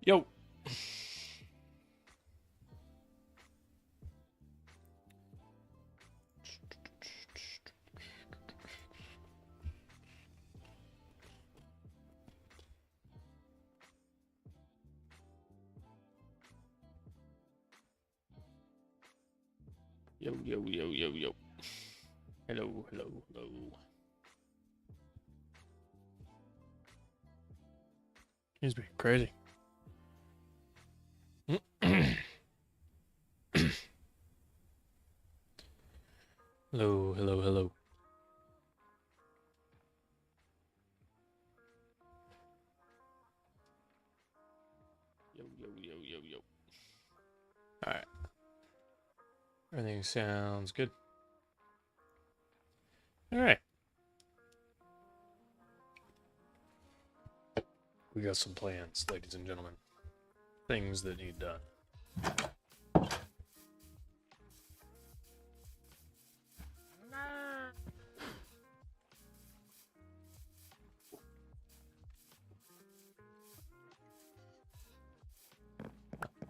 Yo. Yo, yo, yo, yo, yo. Hello, hello, hello. He's being crazy. Hello, hello, hello. Yo, yo, yo, yo, yo. All right. Everything sounds good. All right. We got some plans, ladies and gentlemen. Things that need done.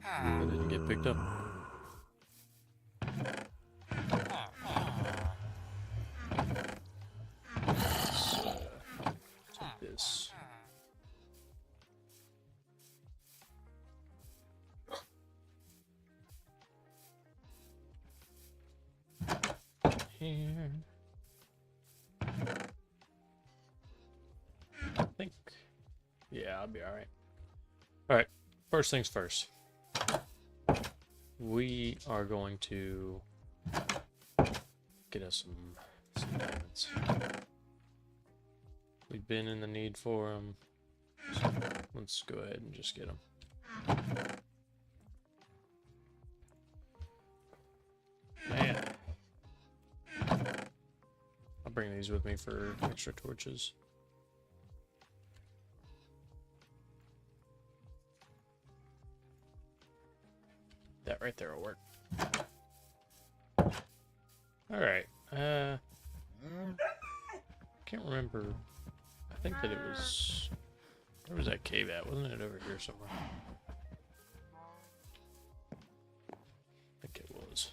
I didn't get picked up. Take this. Here. I think. Yeah, I'll be all right. All right. First things first. We are going to get us some diamonds. We've been in the need for them. So let's go ahead and just get them. Man. I'll bring these with me for extra torches. That right there will work. Alright. Can't remember. I think that it was... Where was that cave at? Wasn't it over here somewhere? I think it was.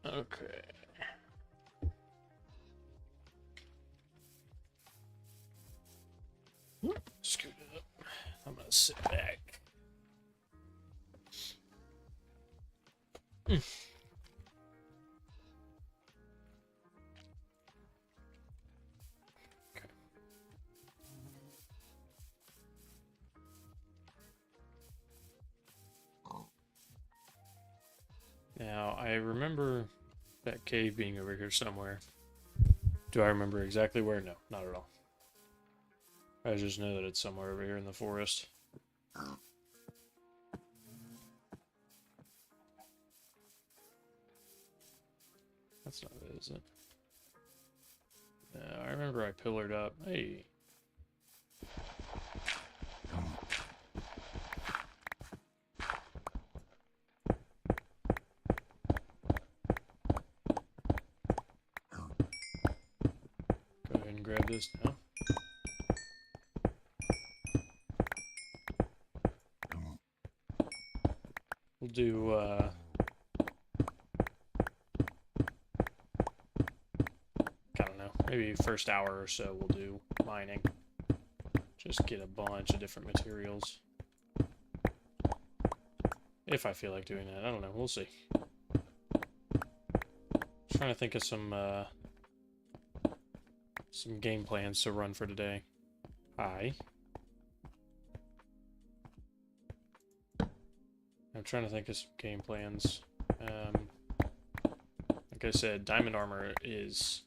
Okay. Scoot it up. I'm gonna sit back. Okay. Now, I remember that cave being over here somewhere. Do I remember exactly where? No, not at all. I just know that it's somewhere over here in the forest. That's not it, is it? No, I remember I pillared up. Hey. Go ahead and grab this now. We'll do, I don't know, maybe first hour or so we'll do mining. Just get a bunch of different materials. If I feel like doing that, I don't know, we'll see. Trying to think of some game plans to run for today. Hi. I'm trying to think of some game plans. Like I said, diamond armor is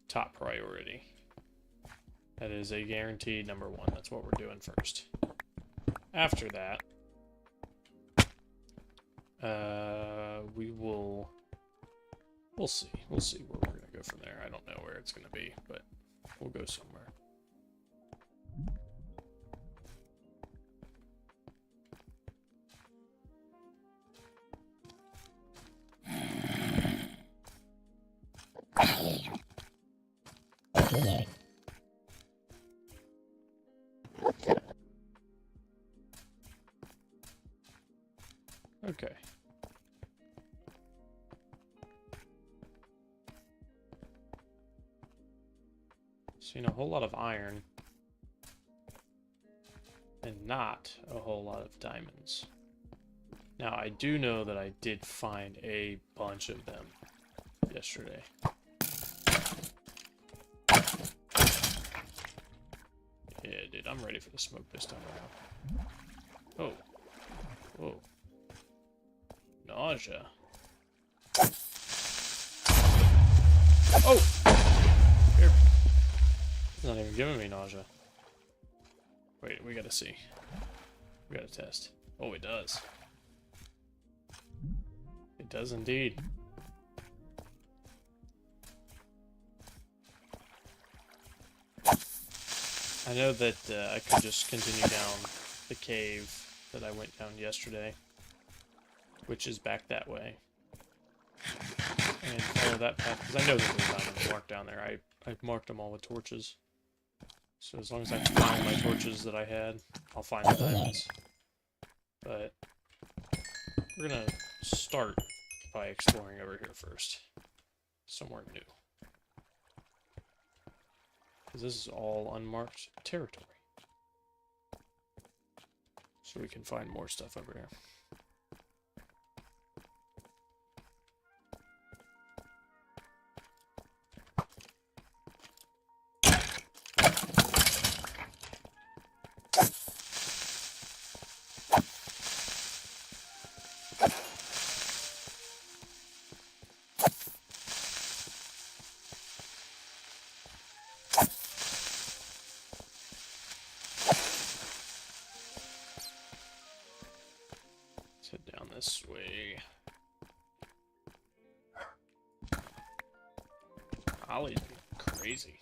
top priority. That is a guaranteed number one. That's what we're doing first. After that, we'll see. We'll see where we're gonna go from there. I don't know where it's gonna be, but we'll go somewhere. Okay. Seen a whole lot of iron. And not a whole lot of diamonds. Now, I do know that I did find a bunch of them yesterday. Yeah, dude, I'm ready for the smoke this time around. Oh. Whoa. Nausea. Oh! Here. It's not even giving me nausea. Wait, we gotta see. We gotta test. Oh, it does. It does indeed. I know that I could just continue down the cave that I went down yesterday, which is back that way, and follow that path, because I know that there's diamonds marked down there. I marked them all with torches. So as long as I find my torches that I had, I'll find the diamonds. But we're gonna start by exploring over here first. Somewhere new. Because this is all unmarked territory. So we can find more stuff over here. Let's head down this way. Ollie's crazy.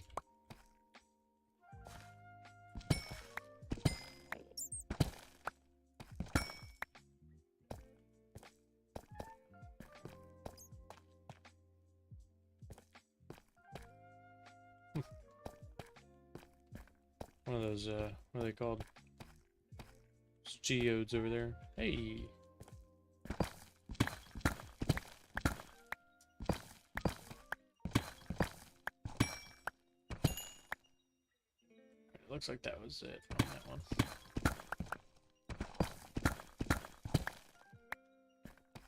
One of those, what are they called? Those geodes over there. Hey! It looks like that was it on that one.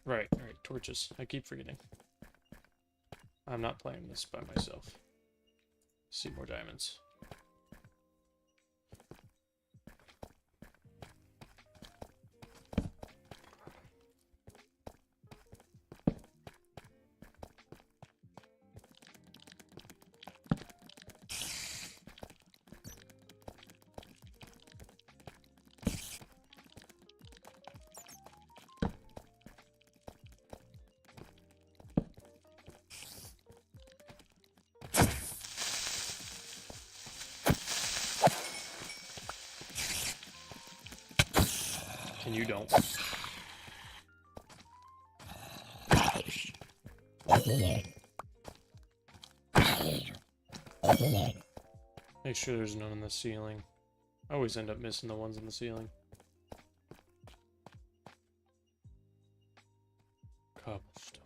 Right, torches. I keep forgetting. I'm not playing this by myself. See more diamonds. And you don't. Make sure there's none in the ceiling. I always end up missing the ones in the ceiling. Cobblestone.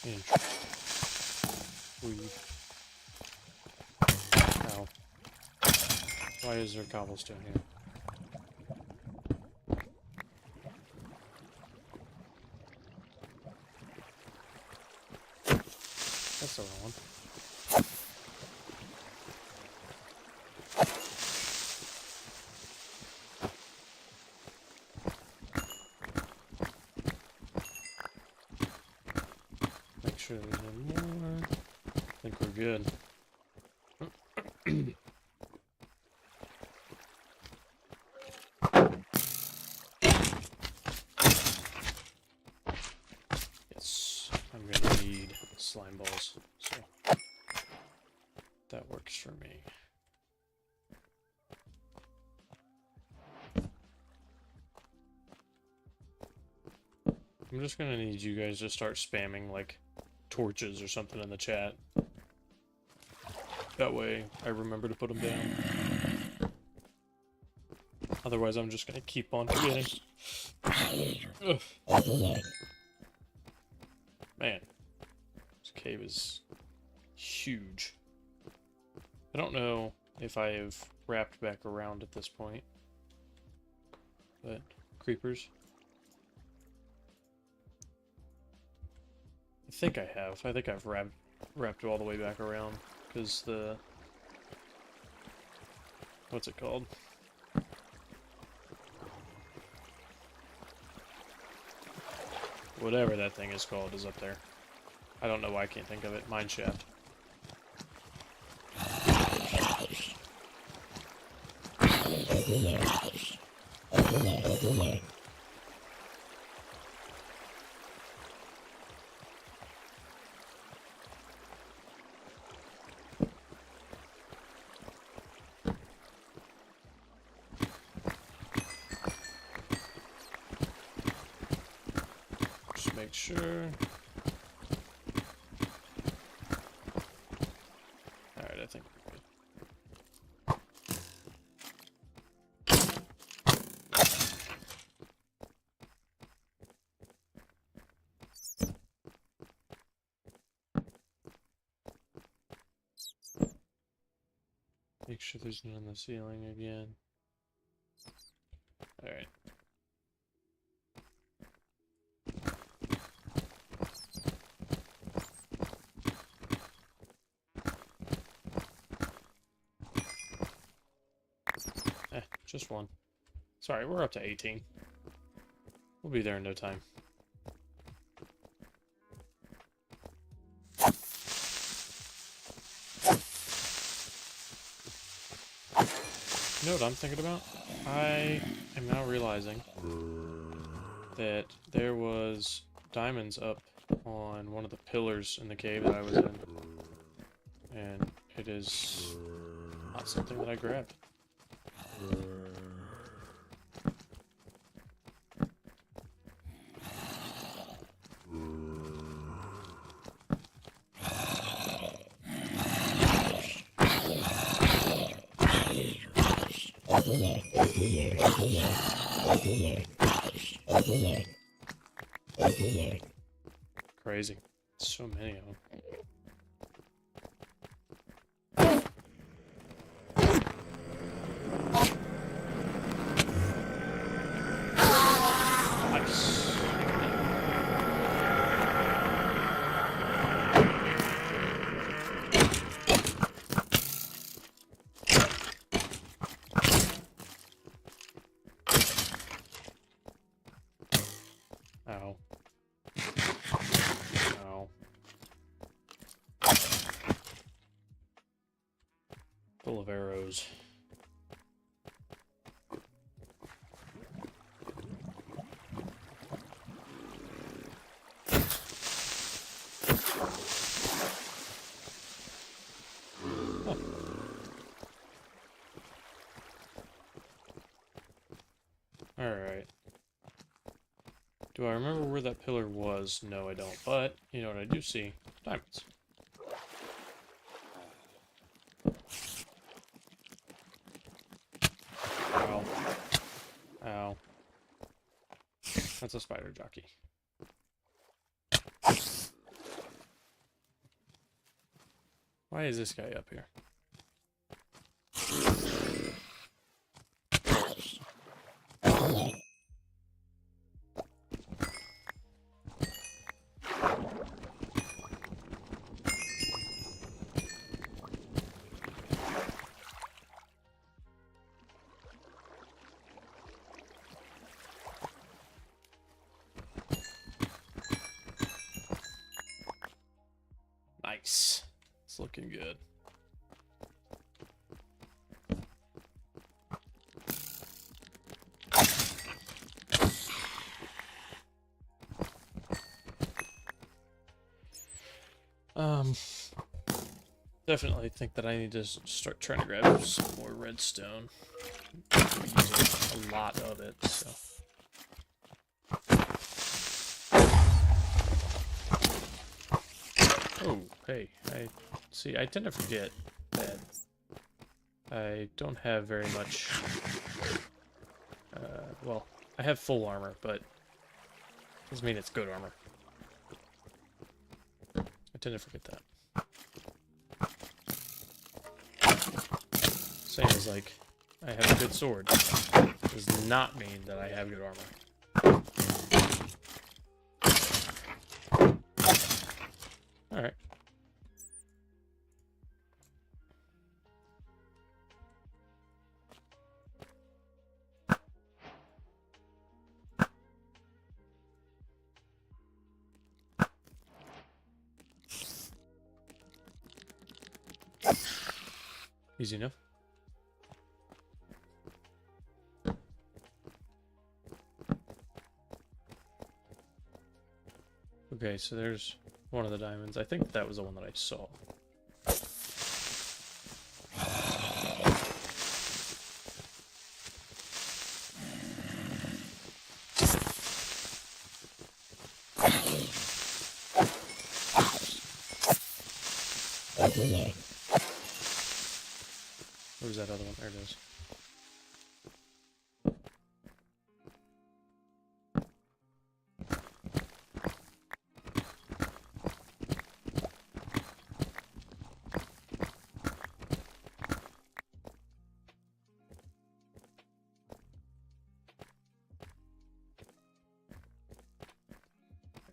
Interesting. Weed. Ow. Why is there cobblestone here? That's the wrong one. Make sure there's no more. I think we're good. Yes, I'm gonna need slime balls, so that works for me. I'm just gonna need you guys to start spamming like torches or something in the chat. That way I remember to put them down. Otherwise I'm just gonna keep on forgetting. Ugh. Man, this cave is huge. I don't know if I have wrapped back around at this point, but creepers. I think I have. I think I've wrapped all the way back around, because the... what's it called? Whatever that thing is called is up there. I don't know why I can't think of it. Mine shaft. Just make sure. Alright, I think we're good. Make sure there's none on the ceiling again. Alright. Just one. Sorry, we're up to 18. We'll be there in no time. You know what I'm thinking about? I am now realizing that there was diamonds up on one of the pillars in the cave that I was in. And it is not something that I grabbed. Crazy. So many of them. Nice. Ow. Ow. Full of arrows. Alright. Do I remember where that pillar was? No, I don't. But, you know what I do see? Diamonds. Ow. Ow. That's a spider jockey. Why is this guy up here? Nice. It's looking good. Definitely think that I need to start trying to grab some more redstone. I'm using a lot of it, so. Oh, hey, I tend to forget bad. I don't have very much... well, I have full armor, but doesn't mean it's good armor. I tend to forget that. Same as, like, I have a good sword. Does not mean that I have good armor. Alright. Easy enough. Okay, so there's one of the diamonds. I think that was the one that I saw. Where's that other one? There it is.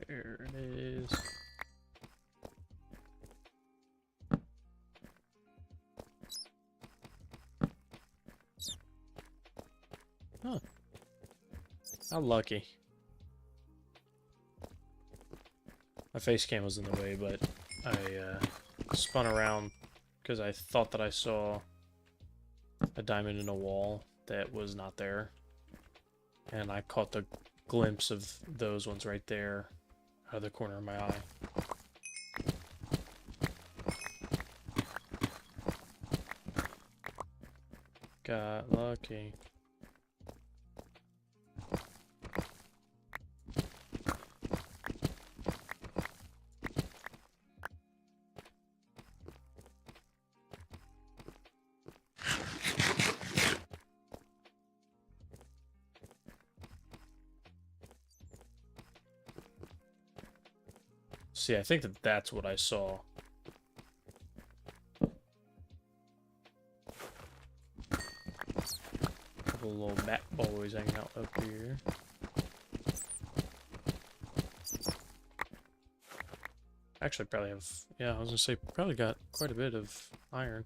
There it is. Huh. How lucky. My face cam was in the way, but I spun around because I thought that I saw a diamond in a wall that was not there. And I caught the glimpse of those ones right there out of the corner of my eye. Got lucky. See, I think that that's what I saw. Couple little bat boys hanging out up here. Actually, probably have... Yeah, I was gonna say, probably got quite a bit of iron.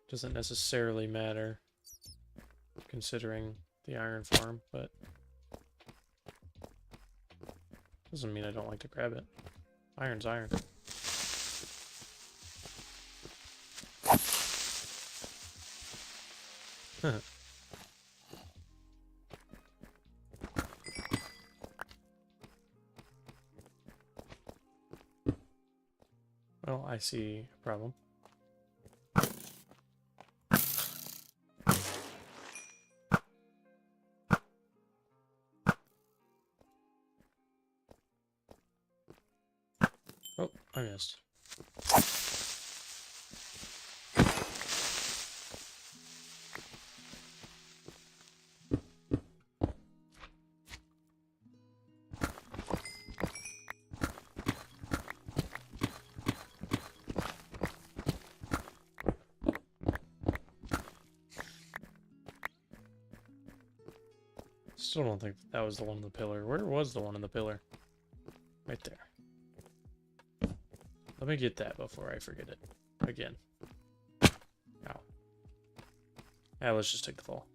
Doesn't necessarily matter, considering the iron farm, but... Doesn't mean I don't like to grab it. Iron's iron. Well, I see a problem. Oh, I missed. Still don't think that was the one in the pillar. Where was the one in the pillar? Right there. Let me get that before I forget it again. Ow. Yeah, let's just take the fall.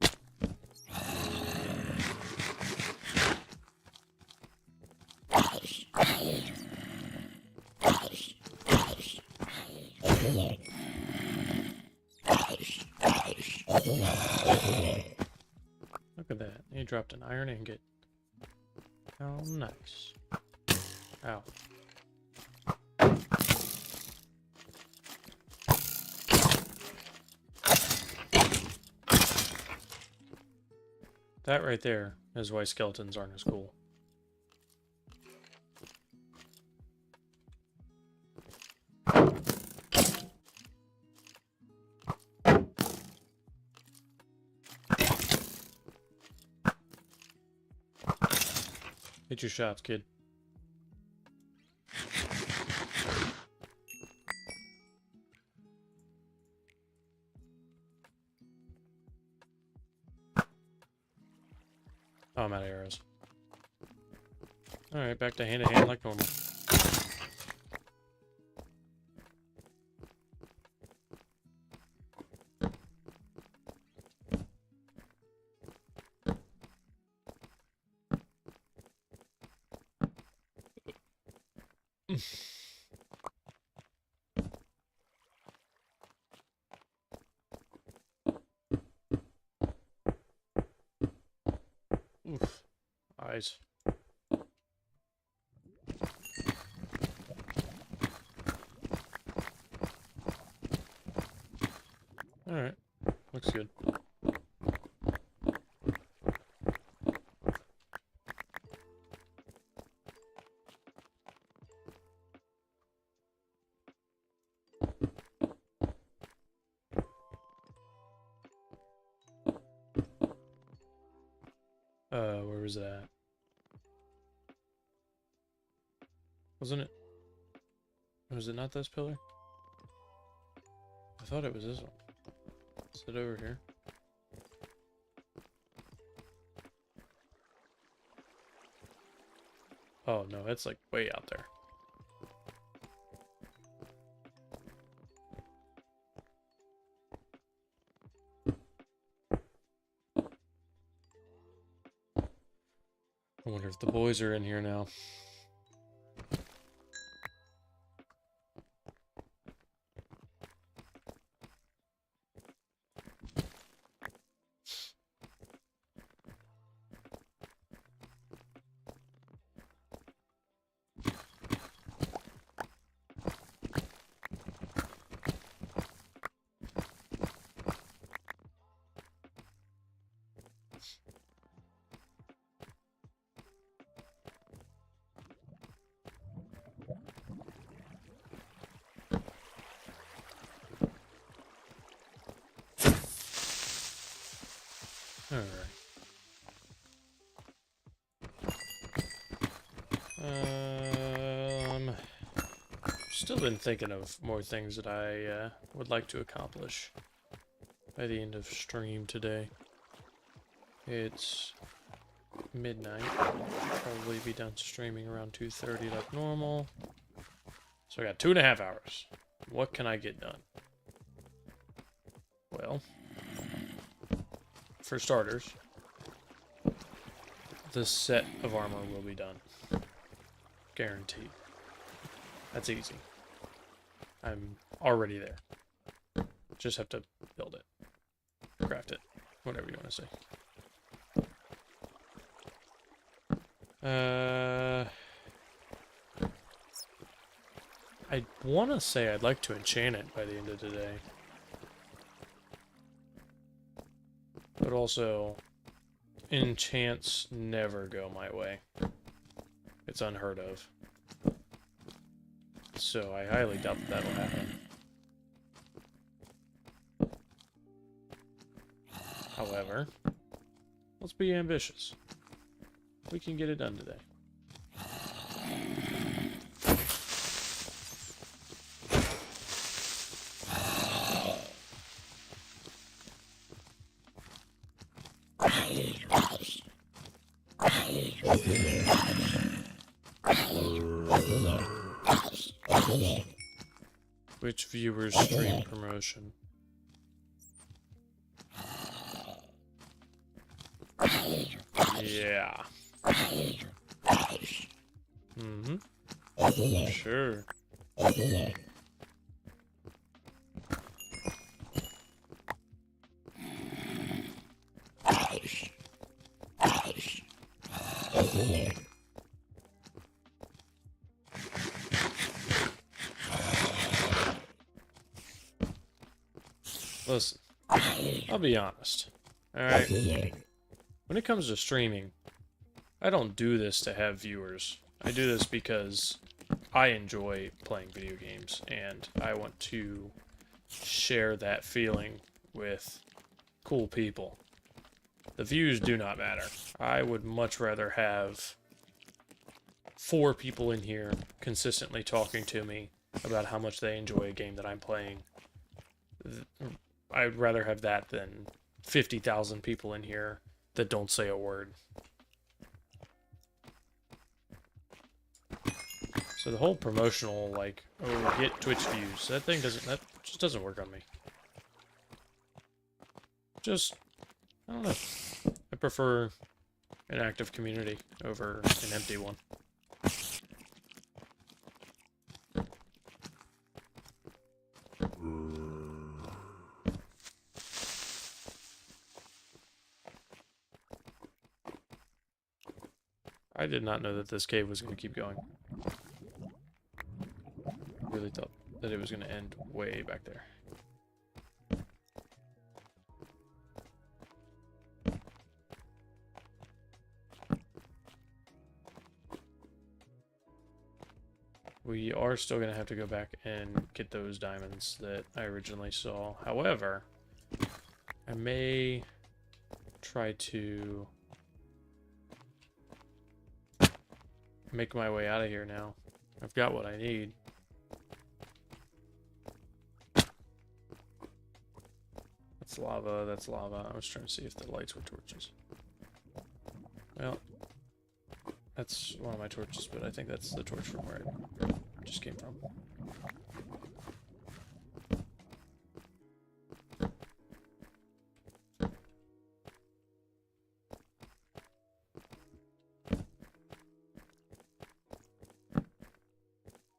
Look at that. He dropped an iron ingot. How nice. Ow. That right there is why skeletons aren't as cool. Hit your shots, kid. Oh, I'm out of arrows. Alright, back to hand-to-hand like normal. Oof. Eyes. Alright. Looks good. Where was it at? Wasn't it? Was it not this pillar? I thought it was this one. Is it over here? Oh no, it's like way out there. I wonder if the boys are in here now. Alright. Still been thinking of more things that I would like to accomplish by the end of stream today. It's midnight. I'll probably be done streaming around 2:30 like normal. So I got 2.5 hours. What can I get done? Well, for starters, this set of armor will be done. Guaranteed. That's easy. I'm already there. Just have to build it. Craft it. Whatever you want to say. I want to say I'd like to enchant it by the end of today. But also, enchants never go my way. It's unheard of. So I highly doubt that that'll happen. However, let's be ambitious. We can get it done today. Which viewer's stream promotion? Yeah. Mm-hmm. Sure. Listen, I'll be honest. Alright? When it comes to streaming, I don't do this to have viewers. I do this because I enjoy playing video games, and I want to share that feeling with cool people. The views do not matter. I would much rather have 4 people in here consistently talking to me about how much they enjoy a game that I'm playing. I'd rather have that than 50,000 people in here that don't say a word. So the whole promotional, like, oh, get Twitch views, that just doesn't work on me. Just, I don't know. I prefer an active community over an empty one. I did not know that this cave was going to keep going. I really thought that it was going to end way back there. We are still going to have to go back and get those diamonds that I originally saw. However, I may try to make my way out of here now. I've got what I need. That's lava, that's lava. I was trying to see if the lights were torches. Well, that's one of my torches, but I think that's the torch from where it just came from.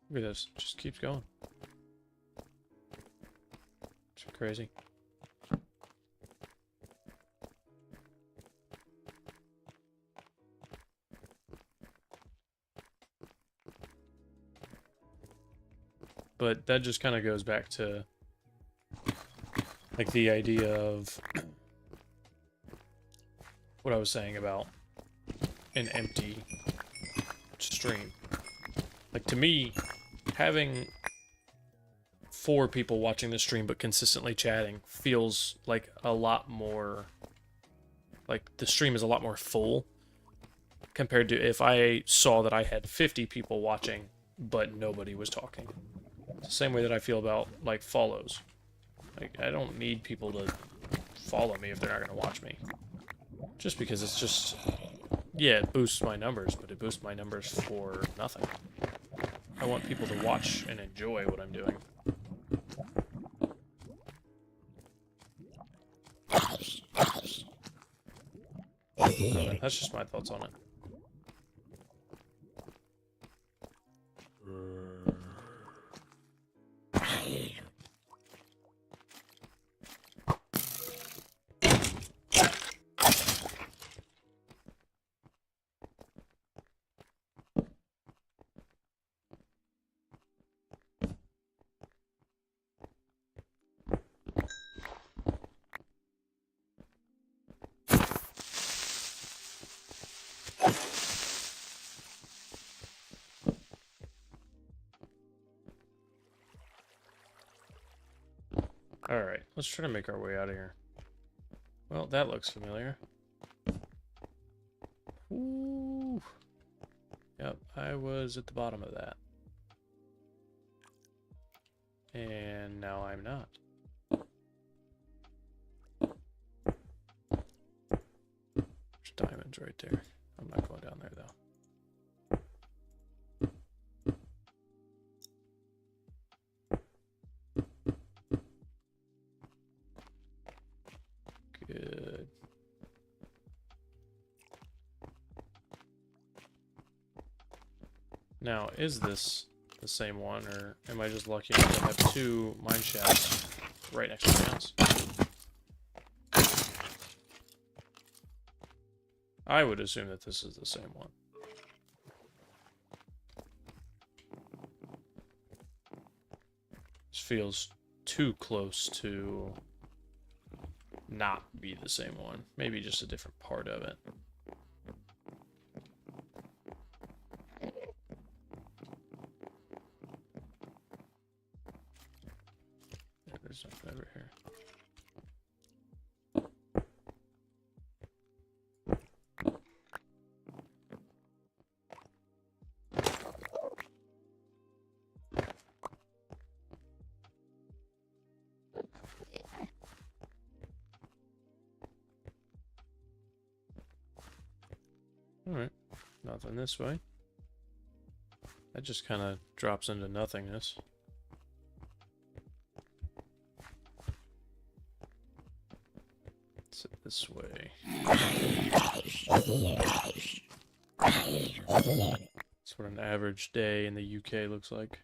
Look at this, just keeps going. It's crazy. But that just kind of goes back to, like, the idea of what I was saying about an empty stream. Like, to me, having 4 people watching the stream but consistently chatting feels like a lot more, like, the stream is a lot more full compared to if I saw that I had 50 people watching but nobody was talking. It's the same way that I feel about, like, follows. Like, I don't need people to follow me if they're not going to watch me. Just because it's just, yeah, it boosts my numbers, but it boosts my numbers for nothing. I want people to watch and enjoy what I'm doing. That's just my thoughts on it. Alright, let's try to make our way out of here. Well, that looks familiar. Ooh. Yep, I was at the bottom of that. And now I'm not. There's diamonds right there. I'm not going down there, though. Good. Now, is this the same one, or am I just lucky enough to have 2 mine shafts right next to my house? I would assume that this is the same one. This feels too close to not be the same one. Maybe just a different part of it. Yeah, there's nothing over here. Alright, nothing this way. That just kind of drops into nothingness. Sit this way. That's what an average day in the UK looks like.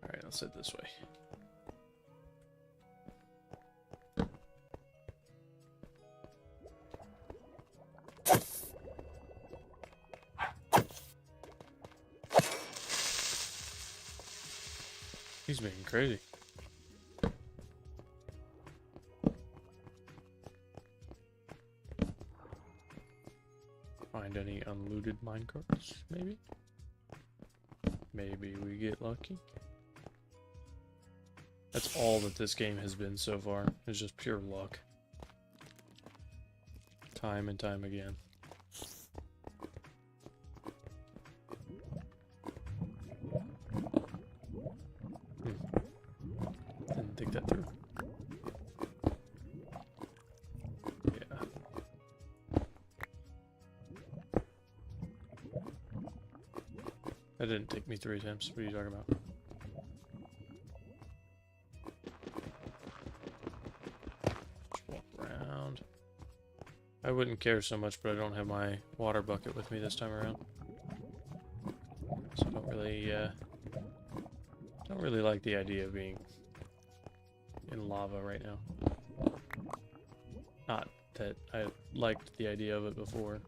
Alright, let's head this way. He's being crazy. Find any unlooted minecarts, maybe? Maybe we get lucky. That's all that this game has been so far. It's just pure luck. Time and time again. Didn't think that through. Yeah. That didn't take me 3 attempts. What are you talking about? Just walk around. I wouldn't care so much, but I don't have my water bucket with me this time around. So I don't really like the idea of being in lava right now. Not that I liked the idea of it before.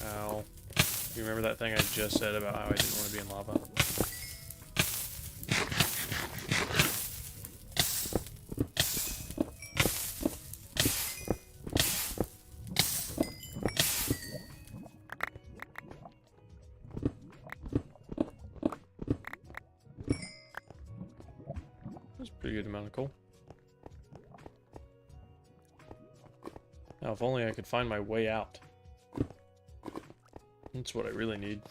Ow. You remember that thing I just said about how I didn't want to be in lava? That's a pretty good amount of coal. Now, if only I could find my way out. That's what I really need.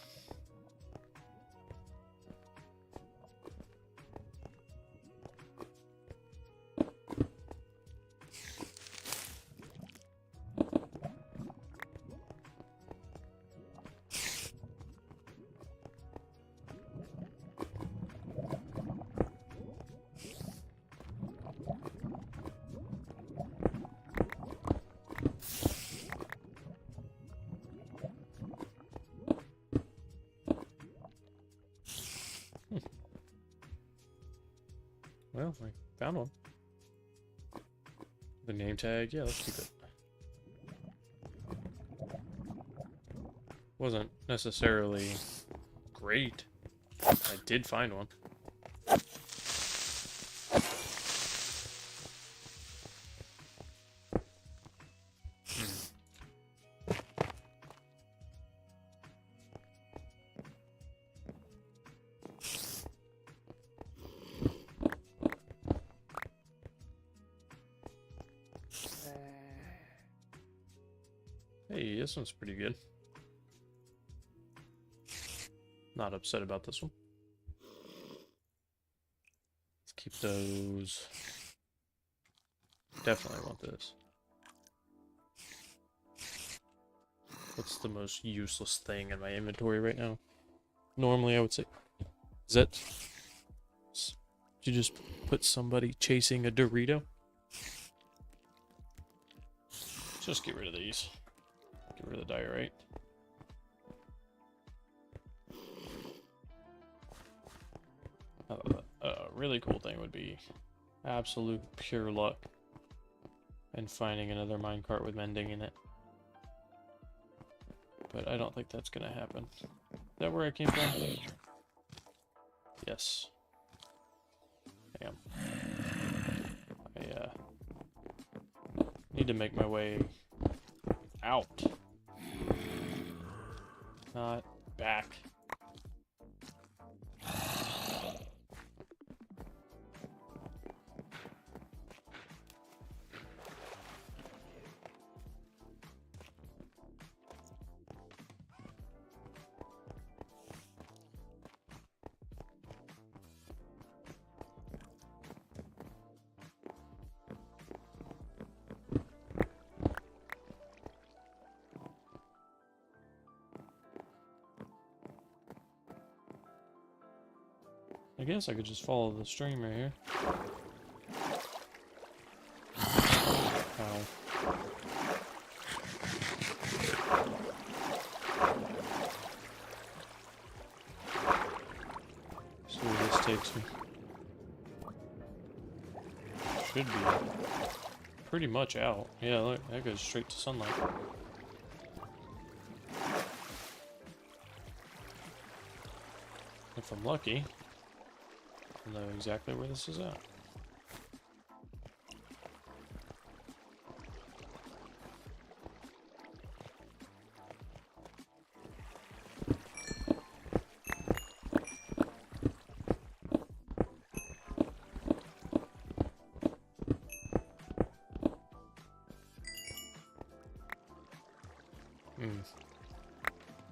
Well, I found one. The name tag, yeah, let's keep it. Wasn't necessarily great. I did find one. Hey, this one's pretty good. Not upset about this one. Let's keep those. Definitely want this. What's the most useless thing in my inventory right now? Normally I would say... Is that... Did you just put somebody chasing a Dorito? Just get rid of these. Get rid of the diorite. A really cool thing would be absolute pure luck and finding another minecart with mending in it. But I don't think that's gonna happen. Is that where I came from? Yes. Damn. I need to make my way out. Not back. guess I could just follow the stream right here. Ow. See where this takes me. Should be pretty much out. Yeah, look, that goes straight to sunlight. If I'm lucky, I'll know exactly where this is at.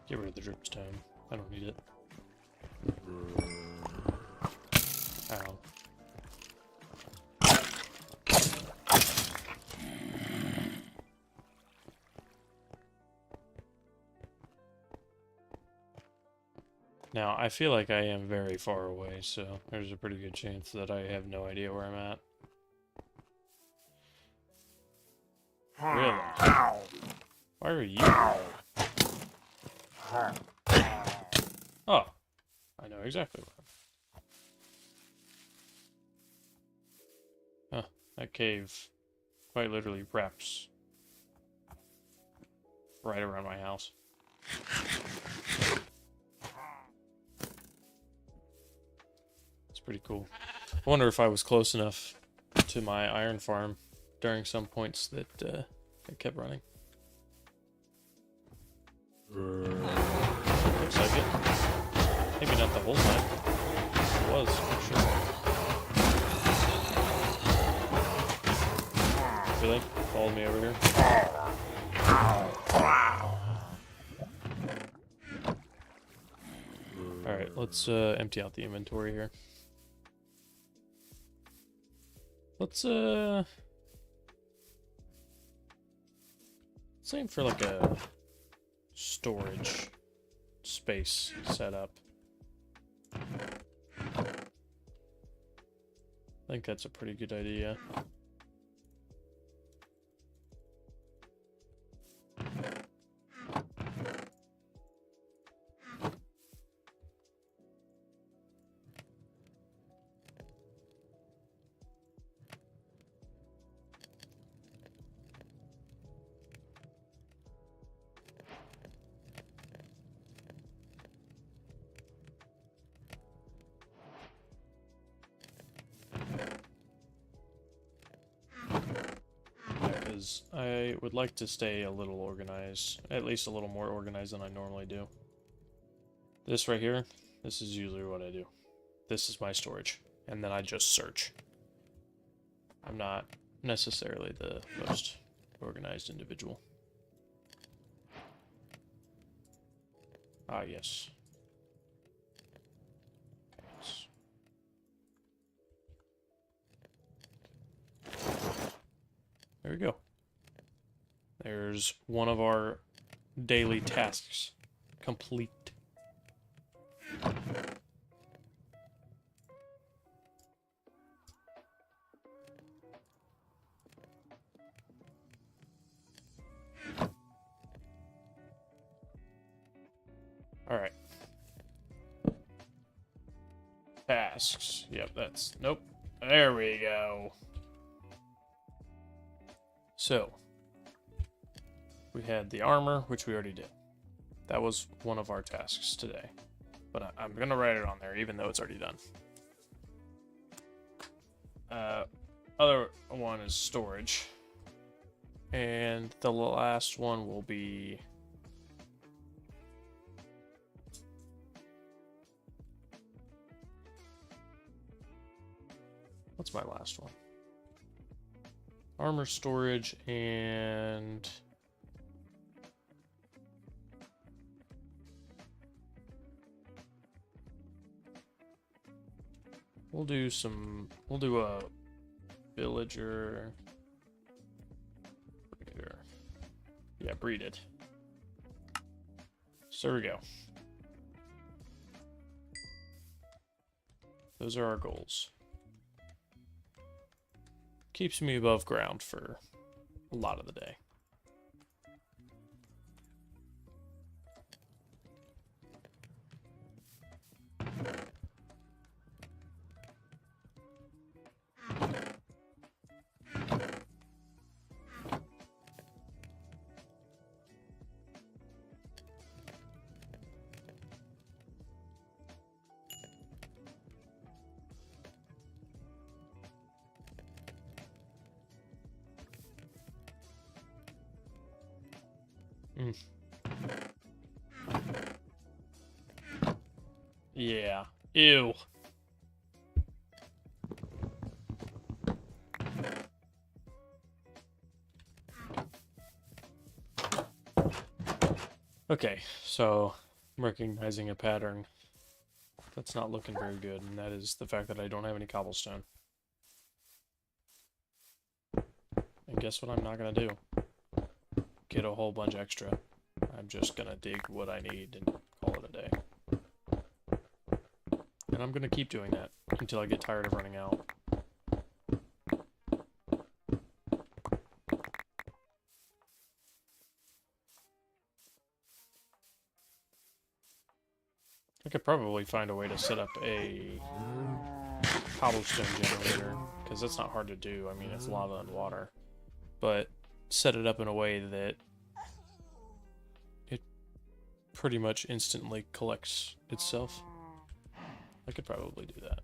Get rid of the dripstone. I don't need it. Ow. Now, I feel like I am very far away, so there's a pretty good chance that I have no idea where I'm at. Really? Why are you? Oh, I know exactly where I'm. Huh, that cave quite literally wraps right around my house. It's pretty cool. I wonder if I was close enough to my iron farm during some points that it kept running. Looks like it. Maybe not the whole time. It was, for sure. Really? Followed me over here? Alright, let's empty out the inventory here. Let's aim for like a storage space setup. I think that's a pretty good idea. I would like to stay a little organized, at least a little more organized than I normally do. This right here, this is usually what I do. This is my storage, and then I just search. I'm not necessarily the most organized individual. Ah, yes. There we go. There's one of our daily tasks complete. Alright. Tasks. Yep, that's... Nope. There we go. So, we had the armor, which we already did. That was one of our tasks today. But I'm going to write it on there, even though it's already done. Other one is storage. And the last one will be... What's my last one? Armor storage and... We'll do a villager. Breeder. Yeah, breed it. So there we go. those are our goals. Keeps me above ground for a lot of the day. Yeah. Ew. Okay, so I'm recognizing a pattern that's not looking very good, and that is the fact that I don't have any cobblestone. And guess what I'm not gonna do? Get a whole bunch extra. I'm just gonna dig what I need and call it a day. And I'm gonna keep doing that until I get tired of running out. I could probably find a way to set up a cobblestone generator, because that's not hard to do. I mean, it's lava and water. But set it up in a way that it pretty much instantly collects itself. I could probably do that.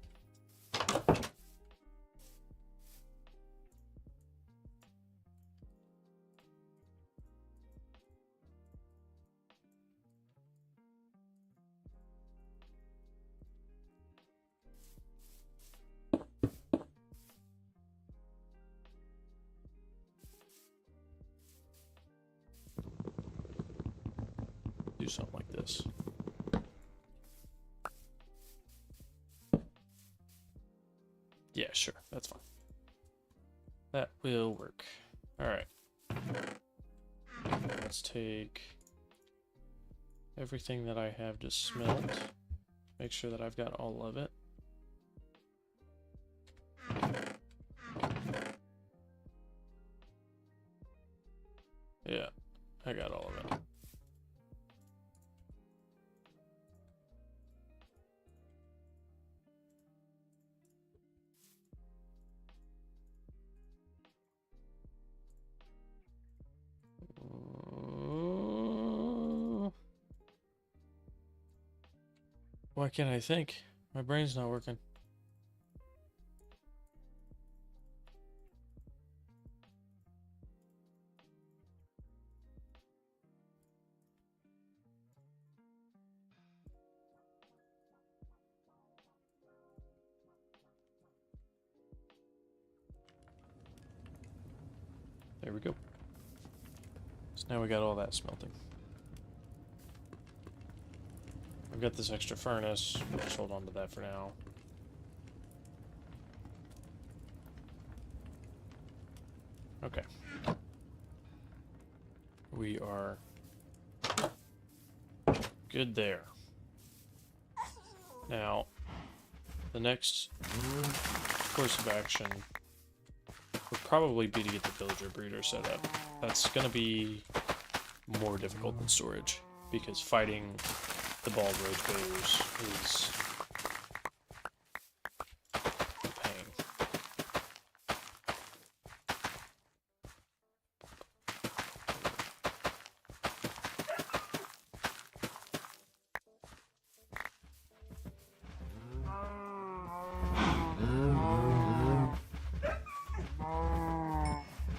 Do something like this. Yeah, sure, that's fine. That will work. Alright. Let's take everything that I have to smelt. Make sure that I've got all of it. Yeah, I got all of it. Why can't I think? My brain's not working. There we go. So now we got all that smelting. I've got this extra furnace. We'll just hold on to that for now. Okay. We are good there. Now, the next course of action would probably be to get the villager breeder set up. That's going to be more difficult than storage, because fighting the bald rage bears is a pain.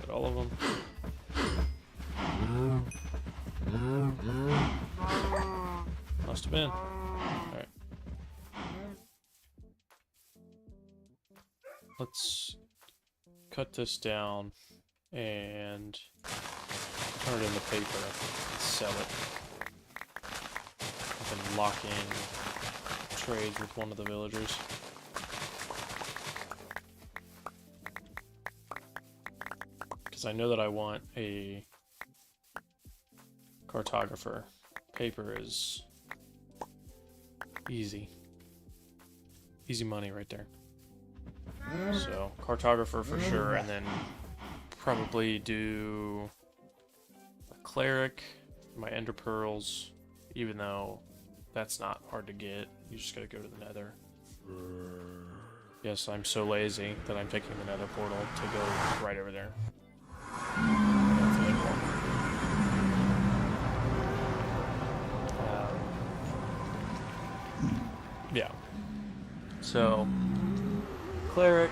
Got all of them. Must have been. Alright. Let's cut this down and turn it into paper and sell it. I can lock in trades with one of the villagers. Because I know that I want a cartographer. Paper is easy Easy money right there. So, cartographer for sure, and then probably do a cleric, my ender pearls, even though that's not hard to get. You just gotta go to the nether. Yes, I'm so lazy that I'm taking the nether portal to go right over there. Yeah. So, cleric,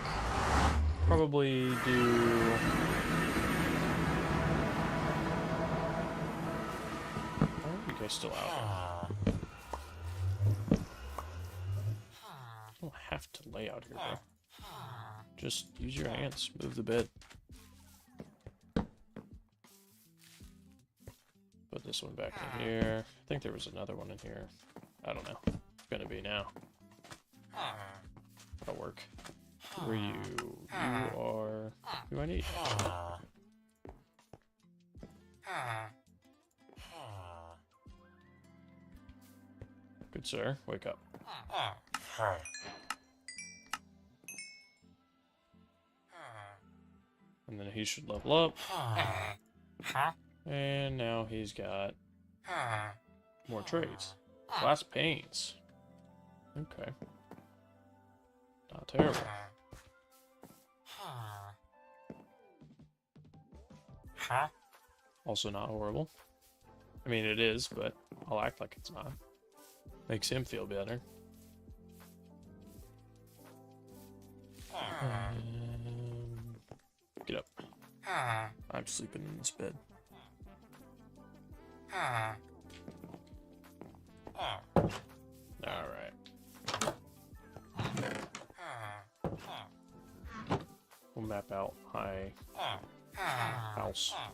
probably do... Why are you guys still out here? You don't have to lay out here, bro. Just use your hands, move the bed. Put this one back in here. I think there was another one in here. I don't know. It's gonna be now. That'll work. Where are you? You are... Who do I need? Good sir, wake up. And then he should level up. And now he's got more trades. Glass panes. Okay. Not terrible. Also not horrible. I mean, it is, but I'll act like it's not. Makes him feel better. Get up. I'm sleeping in this bed. Alright. We'll map out my house. I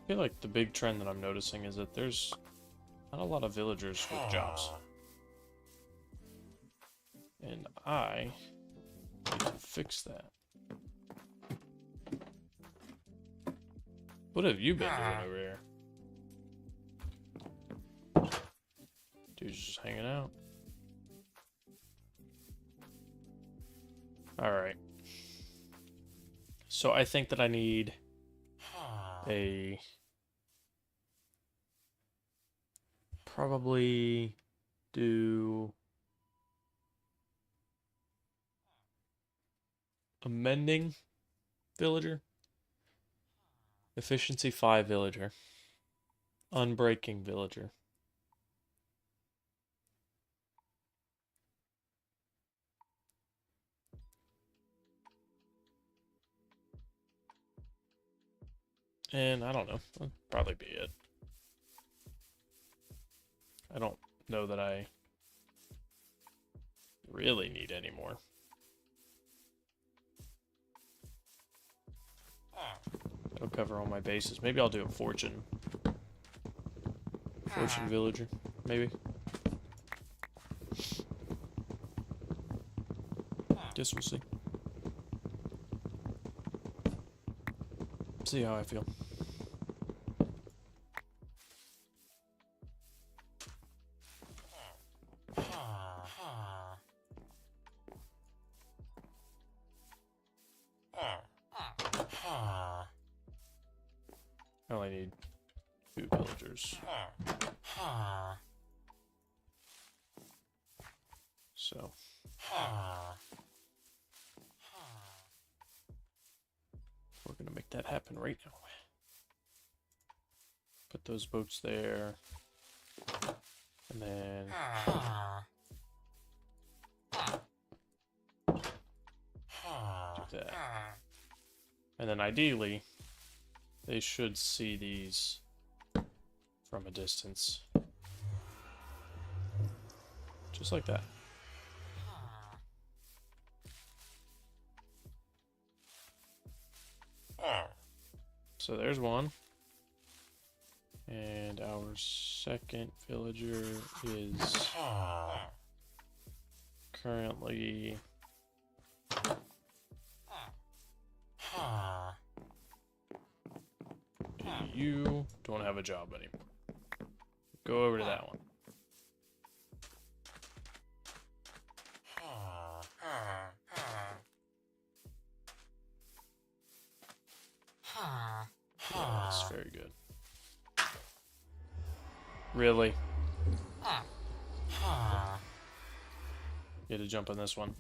feel like the big trend that I'm noticing is that there's not a lot of villagers with jobs. And I need to fix that. What have you been doing over here? Dude's just hanging out. Alright. So I think that I need a... Probably do... a mending villager. Efficiency 5 villager. Unbreaking villager. And I don't know. That'll probably be it. I don't know that I really need any more. That'll cover all my bases. Maybe I'll do a fortune. Fortune villager, maybe. Guess we'll see. See how I feel. I only need 2 villagers. So. We're gonna make that happen right now. Put those boats there. And then... do that. And then ideally, they should see these from a distance. Just like that. So there's one. And our second villager is currently you don't have a job anymore. Go over to that one. Yes, very good. Really? You had to jump on this one.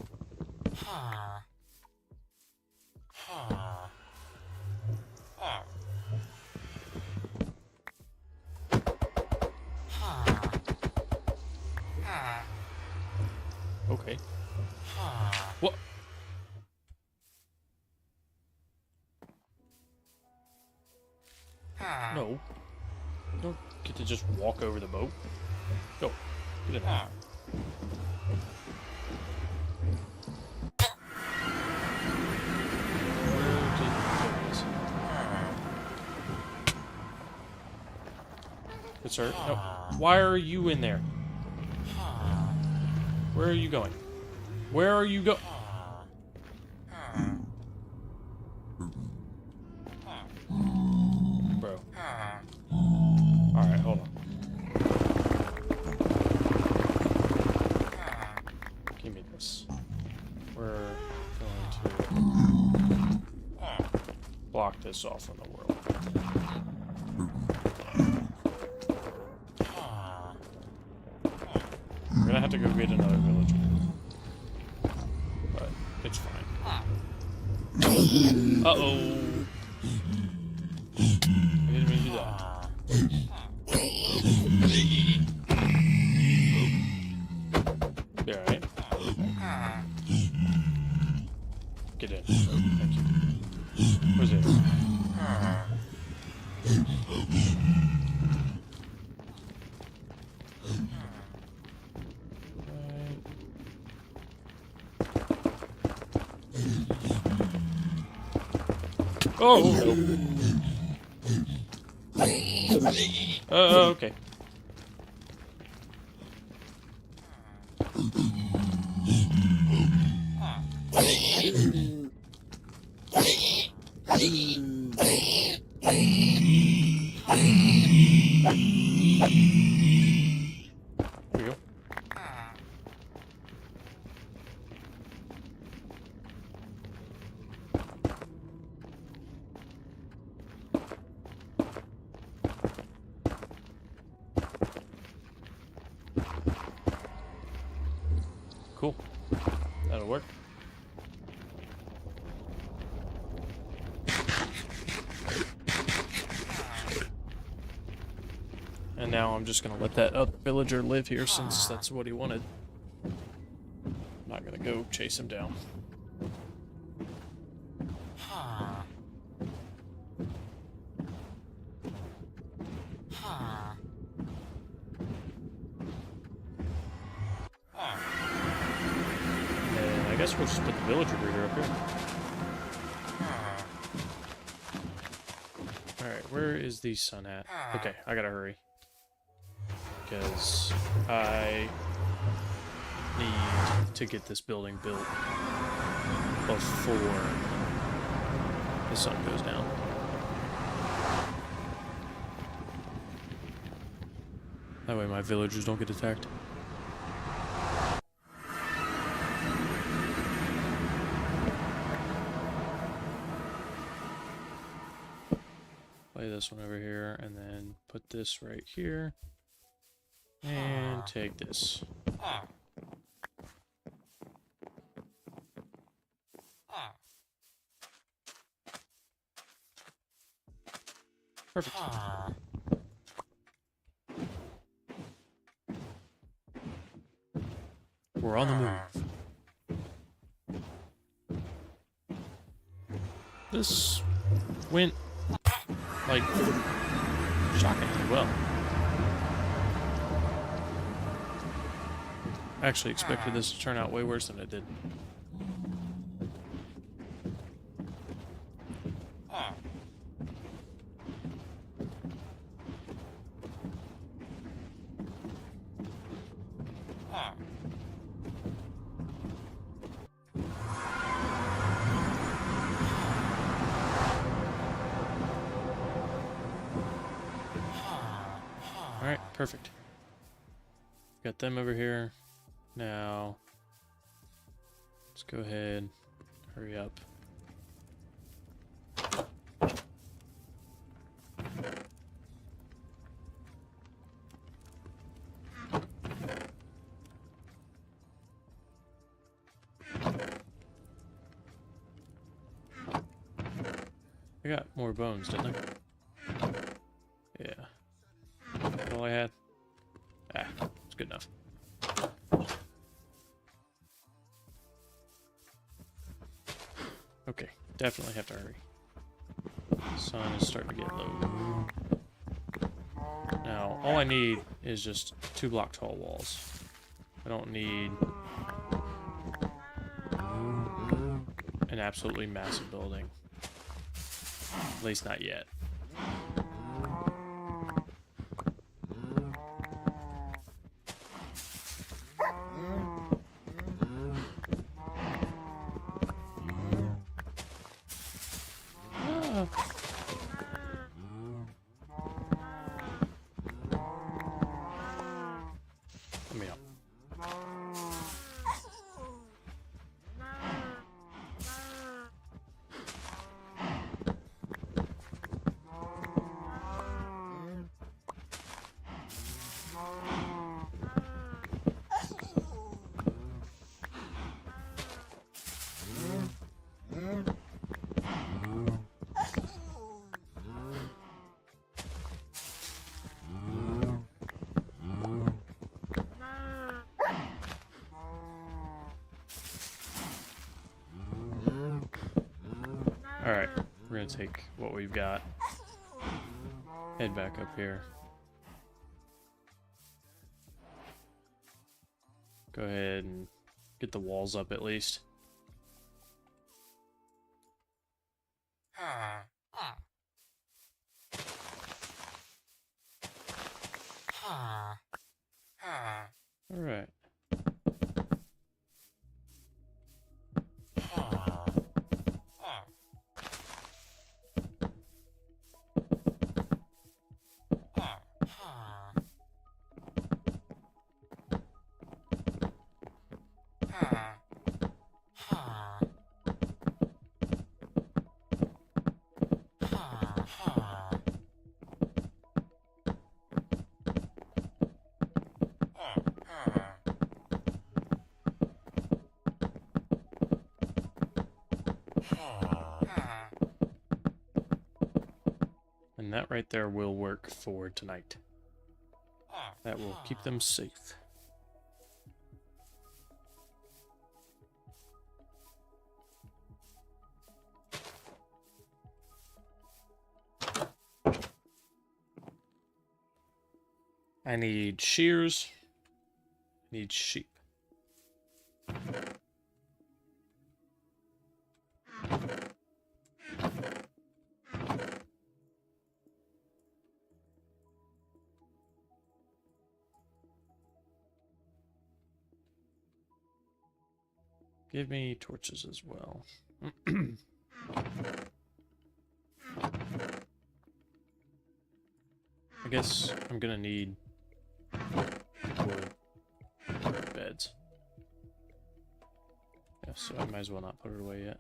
Okay. What? No. You don't get to just walk over the boat. Go. Get in there. Where did... There it is. Good sir. No. Why are you in there? Where are you going? Where are you go? Bro. Alright, hold on. Give me this. We're going to block this off from the world. We're gonna have to go get another villager. But it's fine. Uh-oh. I didn't mean to do that. You alright? Get in. Thank you. Where's it? Oh! Okay. Here we go. Cool. That'll work. And now I'm just gonna let that other villager live here since that's what he wanted. I'm not gonna go chase him down. And I guess we'll just put the villager breeder up here. Alright, where is the sun at? Okay, I gotta hurry. Because I need to get this building built before the sun goes down. That way my villagers don't get attacked. Play this one over here, and then put this right here. And take this. Perfect. We're on the move. This went, like, shockingly well. I actually expected this to turn out way worse than it did. perfect. Got them over here. Now, let's go ahead, hurry up. I got more bones, didn't I? Yeah. That's all I had? Ah, it's good enough. Okay, definitely have to hurry. The sun is starting to get low. Now, all I need is just 2 block tall walls. I don't need an absolutely massive building. At least not yet. Let me up. Alright, we're gonna take what we've got. Head back up here. Go ahead and get the walls up at least. Alright. And that right there will work for tonight. That will keep them safe. I need shears. I need sheep. Give me torches as well. I guess I'm gonna need wood for beds. Yeah, so I might as well not put it away yet.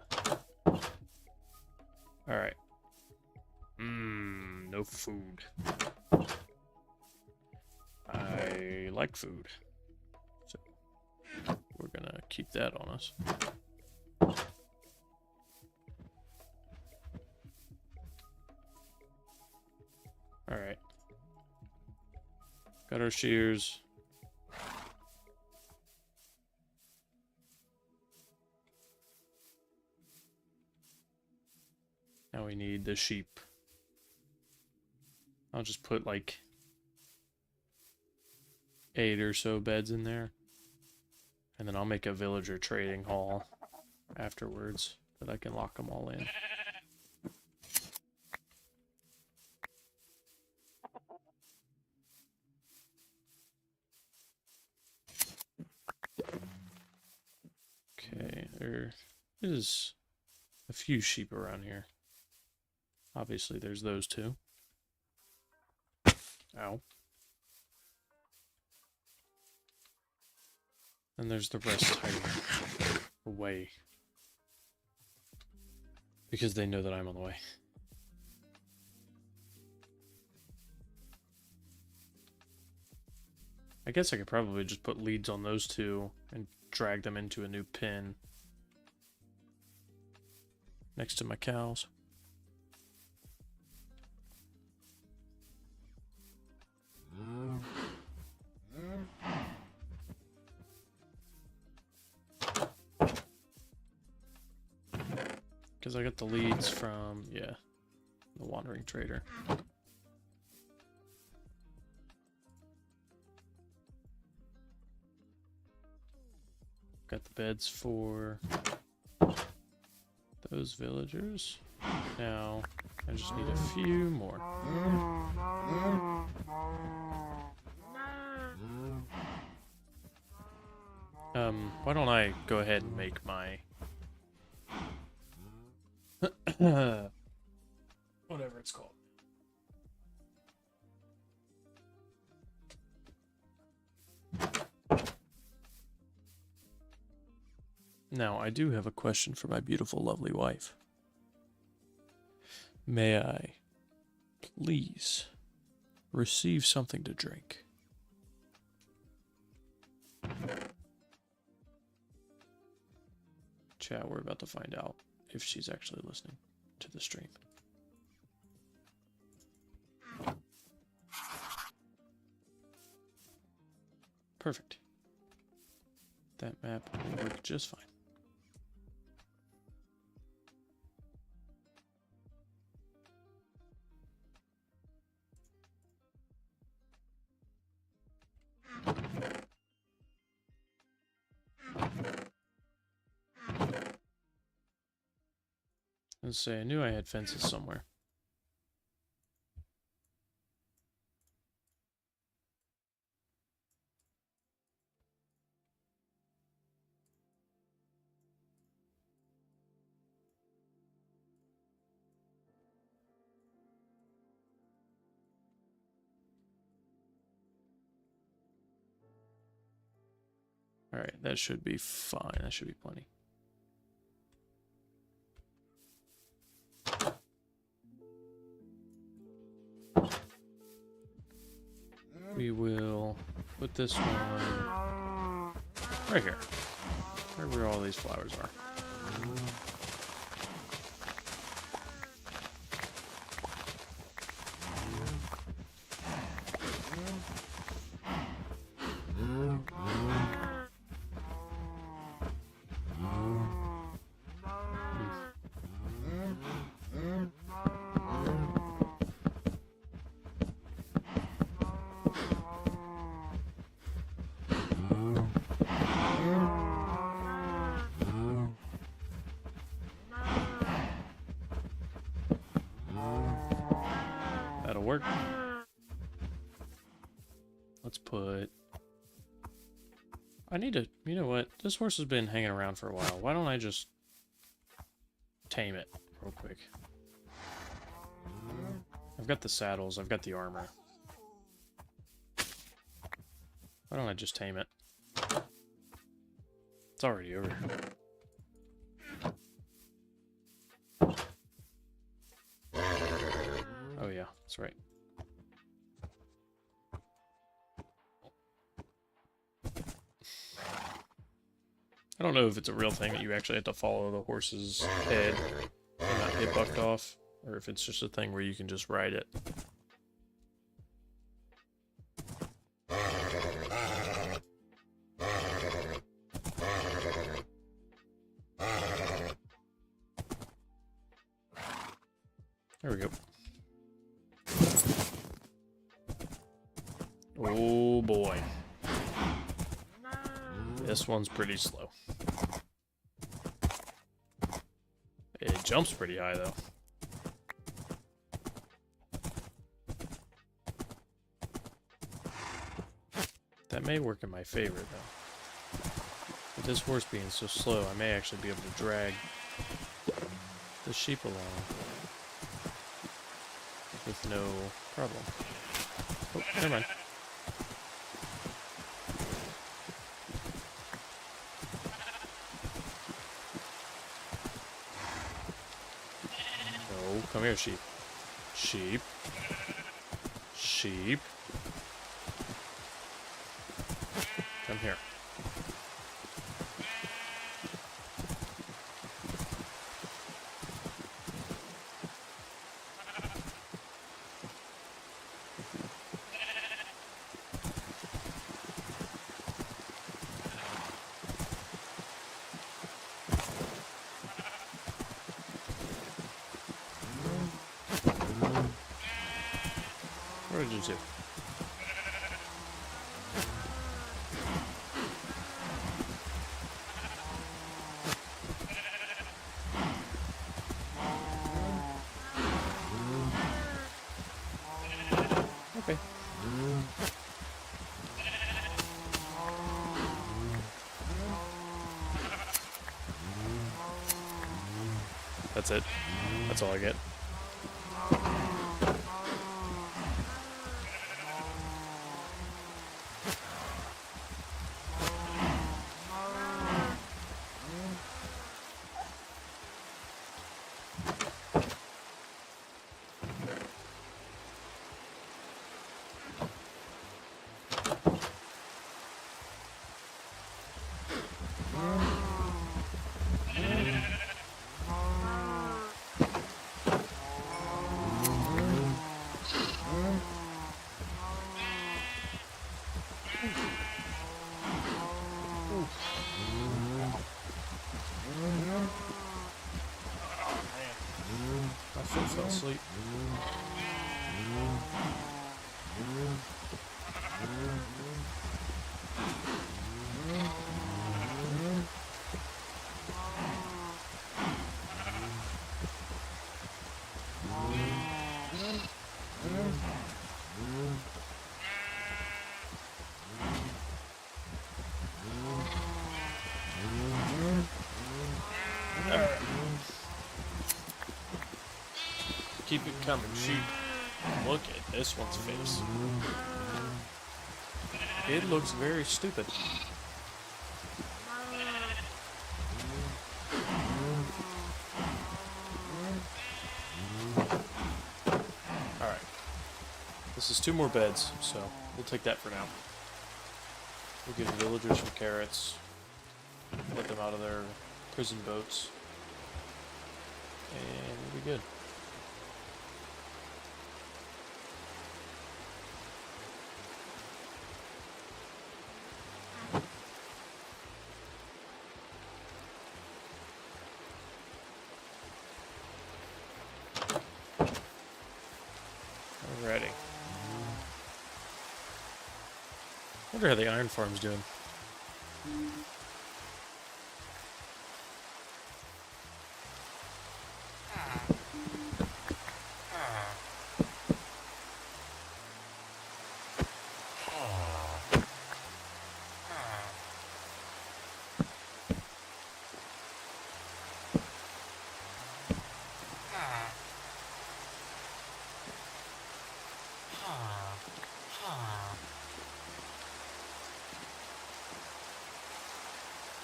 Alright. No food. I like food. So we're gonna keep that on us. Alright. Got our shears. Now we need the sheep. I'll just put like 8 or so beds in there. And then I'll make a villager trading hall afterwards that I can lock them all in. Okay, there is a few sheep around here. Obviously, there's those two. Ow. And there's the rest hiding away. Because they know that I'm on the way. I guess I could probably just put leads on those two and drag them into a new pen next to my cows. Because I got the leads from, yeah, the Wandering Trader. Got the beds for those villagers. Now, I just need a few more. Why don't I go ahead and make my... whatever it's called. Now, I do have a question for my beautiful, lovely wife. May I please receive something to drink? Chat, we're about to find out if she's actually listening to the stream. Perfect. That map will work just fine. Let's say I knew I had fences somewhere. Alright, that should be fine. That should be plenty. We will put this one right here, where all these flowers are. That'll work. Let's put... I need to... You know what? This horse has been hanging around for a while. Why don't I just tame it real quick? I've got the saddles. I've got the armor. Why don't I just tame it? It's already over here. Oh yeah, that's right. I don't know if it's a real thing that you actually have to follow the horse's head and not get bucked off, or if it's just a thing where you can just ride it. There we go. Oh boy. This one's pretty slow. It jumps pretty high though. That may work in my favor though. With this horse being so slow, I may actually be able to drag the sheep along with no problem. Oh, never mind. Come here, sheep. Sheep. Sheep. Come here. What did you do? Okay. That's it. That's all I get. My foot fell asleep. Keep it coming, sheep. Look at this one's face. It looks very stupid. Alright. This is 2 more beds, so we'll take that for now. We'll give the villagers some carrots. Let them out of their prison boats. And we'll be good. Alrighty. Wonder how the iron farm's doing.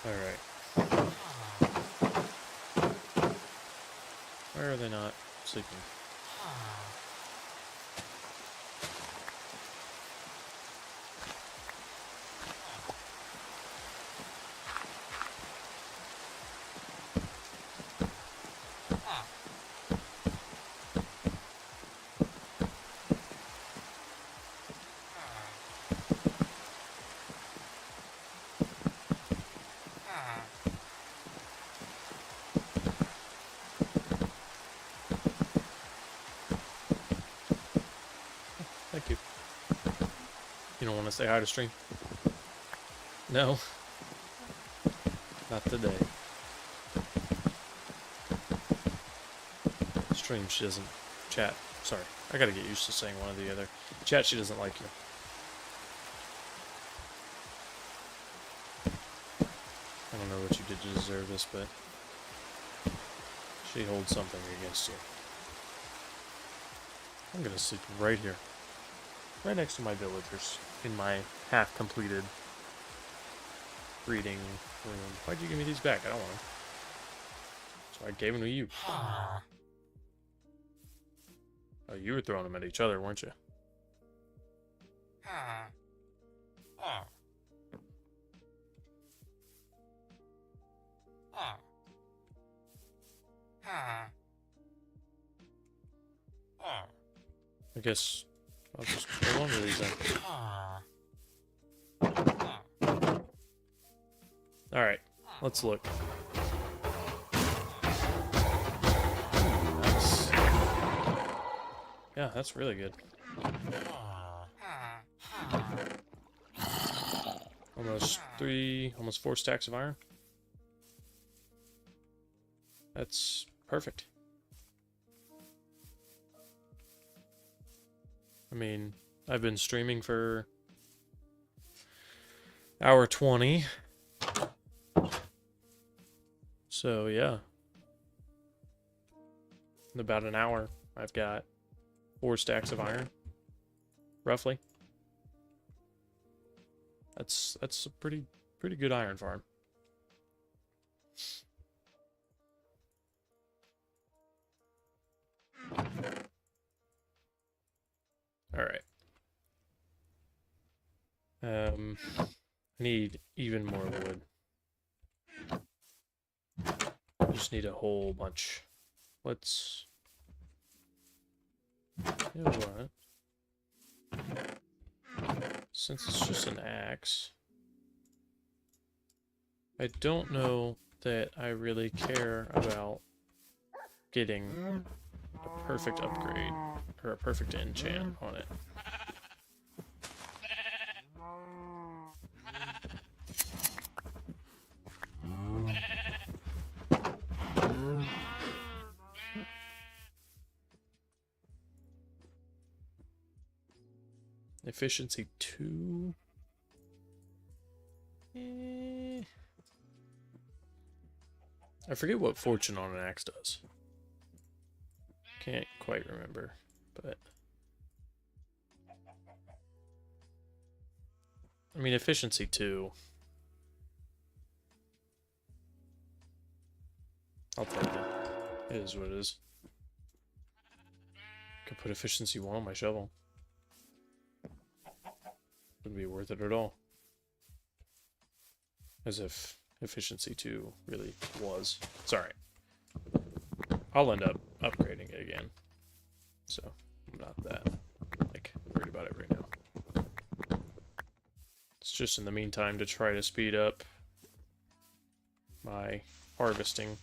Alright. Why are they not sleeping? Thank you. You don't want to say hi to stream? No. Not today. Stream, she doesn't. Chat. Sorry. I gotta get used to saying one or the other. Chat, she doesn't like you. I don't know what you did to deserve this, but she holds something against you. I'm gonna sleep right here. Right next to my villagers. In my half-completed breeding room. Why'd you give me these back? I don't want them. So I gave them to you. Oh, you were throwing them at each other, weren't you? I guess I'll just hold on to these then. Alright, let's look. Nice. Yeah, that's really good. Almost 4 stacks of iron. That's perfect. I mean, I've been streaming for hour 20. So, yeah. In about an hour, I've got 4 stacks of iron. Roughly. That's a pretty good iron farm. Alright. I need even more wood. I just need a whole bunch. Let's... You know what? Since it's just an axe, I don't know that I really care about getting a perfect upgrade or a perfect enchant on it. Efficiency 2. I forget what fortune on an axe does. Can't quite remember, but I mean efficiency 2. I'll take it. It is what it is. Could put efficiency 1 on my shovel. Wouldn't be worth it at all. As if efficiency 2 really was. It's alright. I'll end up upgrading it again. So, I'm not that, like, worried about it right now. It's just in the meantime to try to speed up my harvesting.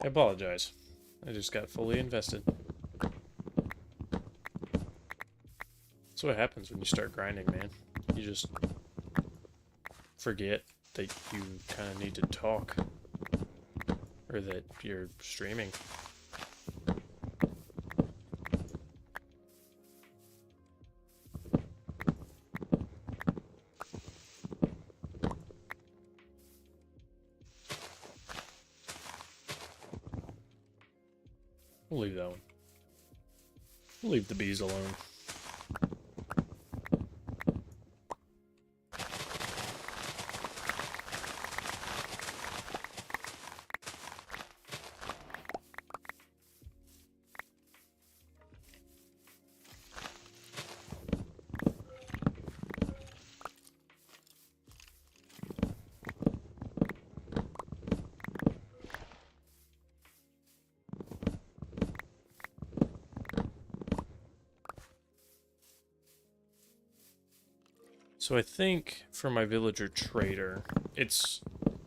I apologize. I just got fully invested. That's what happens when you start grinding, man. You just forget that you kind of need to talk. Or that you're streaming. We'll leave that one. We'll leave the bees alone. So I think for my villager trader,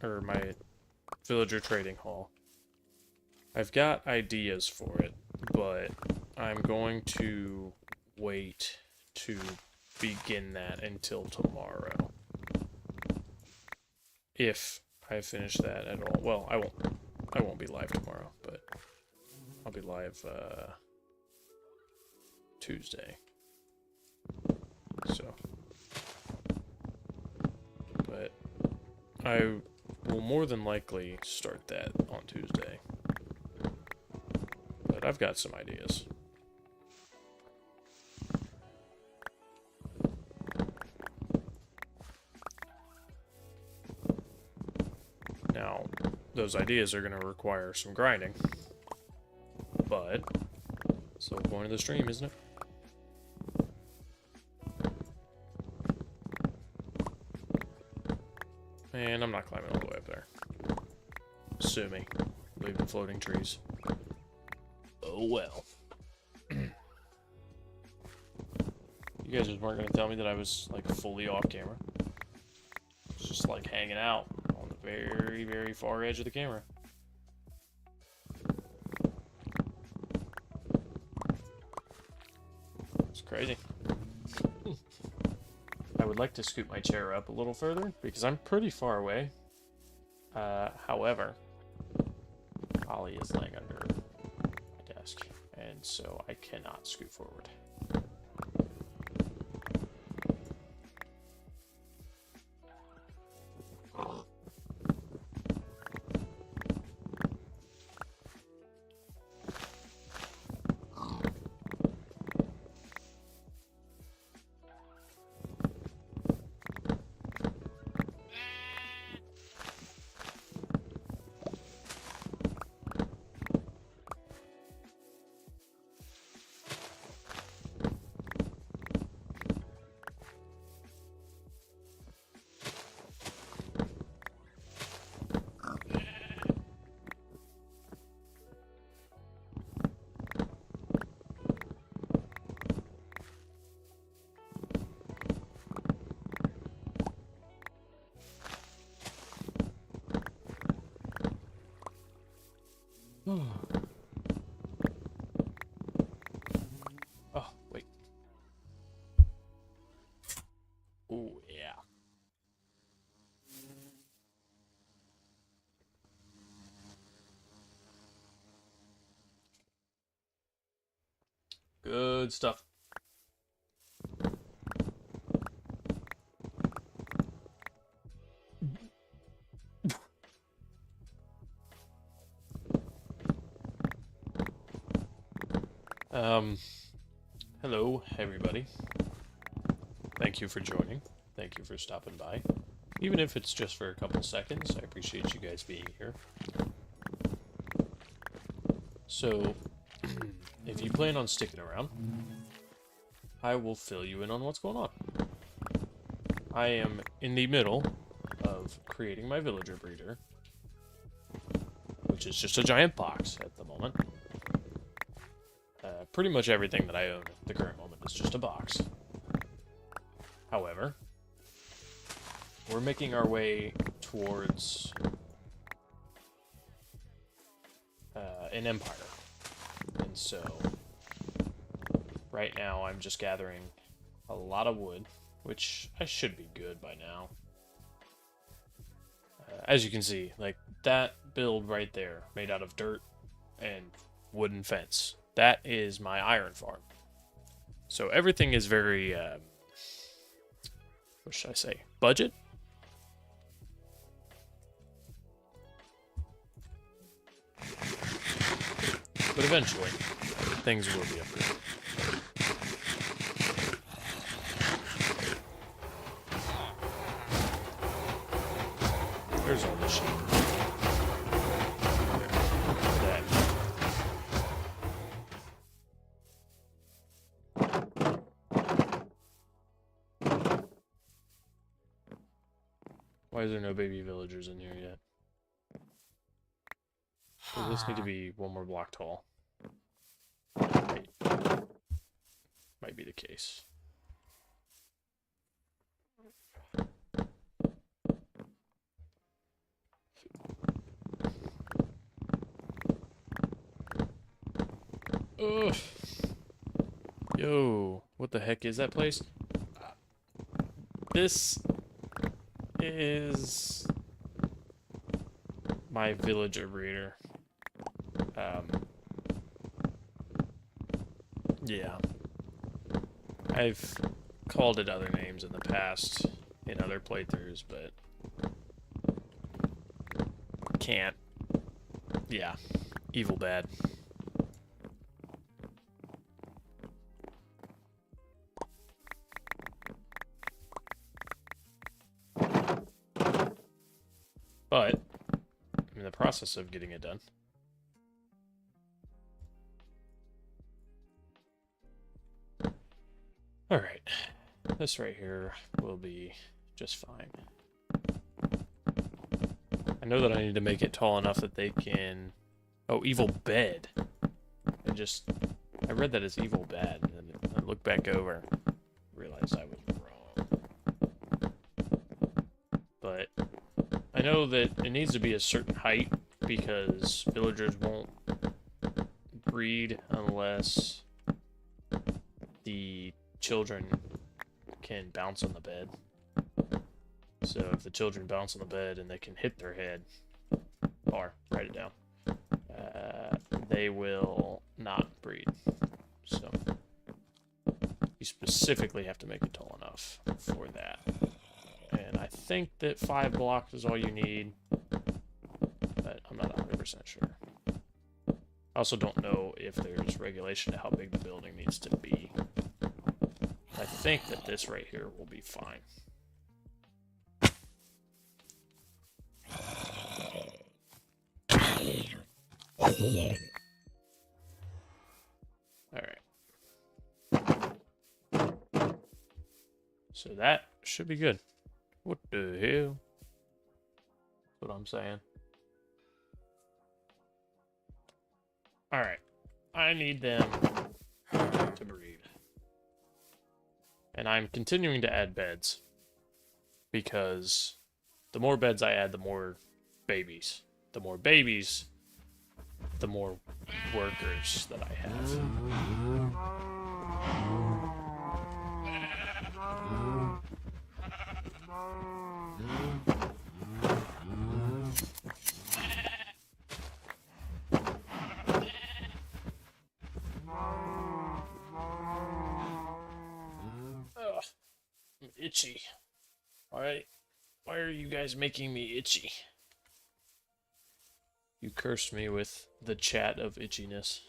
or my villager trading hall, I've got ideas for it, but I'm going to wait to begin that until tomorrow. If I finish that at all. Well, I won't be live tomorrow, but I'll be live Tuesday. So, but I will more than likely start that on Tuesday. But I've got some ideas. Now, those ideas are going to require some grinding. But it's the whole point of the stream, isn't it? And I'm not climbing all the way up there. Sue me. Believe in floating trees. Oh well. You guys just weren't going to tell me that I was, like, fully off camera. It's just, like, hanging out on the very, very far edge of the camera. It's crazy. I would like to scoot my chair up a little further, because I'm pretty far away. However, Ollie is laying under my desk, and so I cannot scoot forward. Oh, wait. Oh, yeah. Good stuff. Hello, everybody. Thank you for joining. Thank you for stopping by. Even if it's just for a couple seconds, I appreciate you guys being here. So, if you plan on sticking around, I will fill you in on what's going on. I am in the middle of creating my villager breeder, which is just a giant box at the moment. Pretty much everything that I own at the current moment is just a box. However, we're making our way towards an empire. And so, right now I'm just gathering a lot of wood, which I should be good by now. As you can see, like, that build right there, made out of dirt and wooden fence, that is my iron farm. So everything is very, what should I say, budget? But eventually, things will be upgraded. There's all the sheep. That. Why is there no baby villagers in here yet? Does this need to be one more block tall? Might be the case. Ugh. Yo, what the heck is that place? This is my villager breeder. Yeah. I've called it other names in the past in other playthroughs, but can't. Yeah. Evil bad. But I'm in the process of getting it done. Alright. This right here will be just fine. I know that I need to make it tall enough that they can... Oh, evil bed. I read that as evil bad, and then I looked back over, realized I was wrong. But I know that it needs to be a certain height, because villagers won't breed unless the children can bounce on the bed. So if the children bounce on the bed and they can hit their head, or write it down, they will not breed. So you specifically have to make it tall enough for that. And I think that 5 blocks is all you need, but I'm not 100% sure. I also don't know if there's regulation to how big the building needs to be. I think that this right here will be fine. Alright. So that should be good. What the hell? That's what I'm saying. Alright. I need them to breed. And I'm continuing to add beds. Because the more beds I add, the more babies. The more babies, the more workers that I have. Ugh, I'm itchy. Why are you guys making me itchy? You cursed me with the chat of itchiness.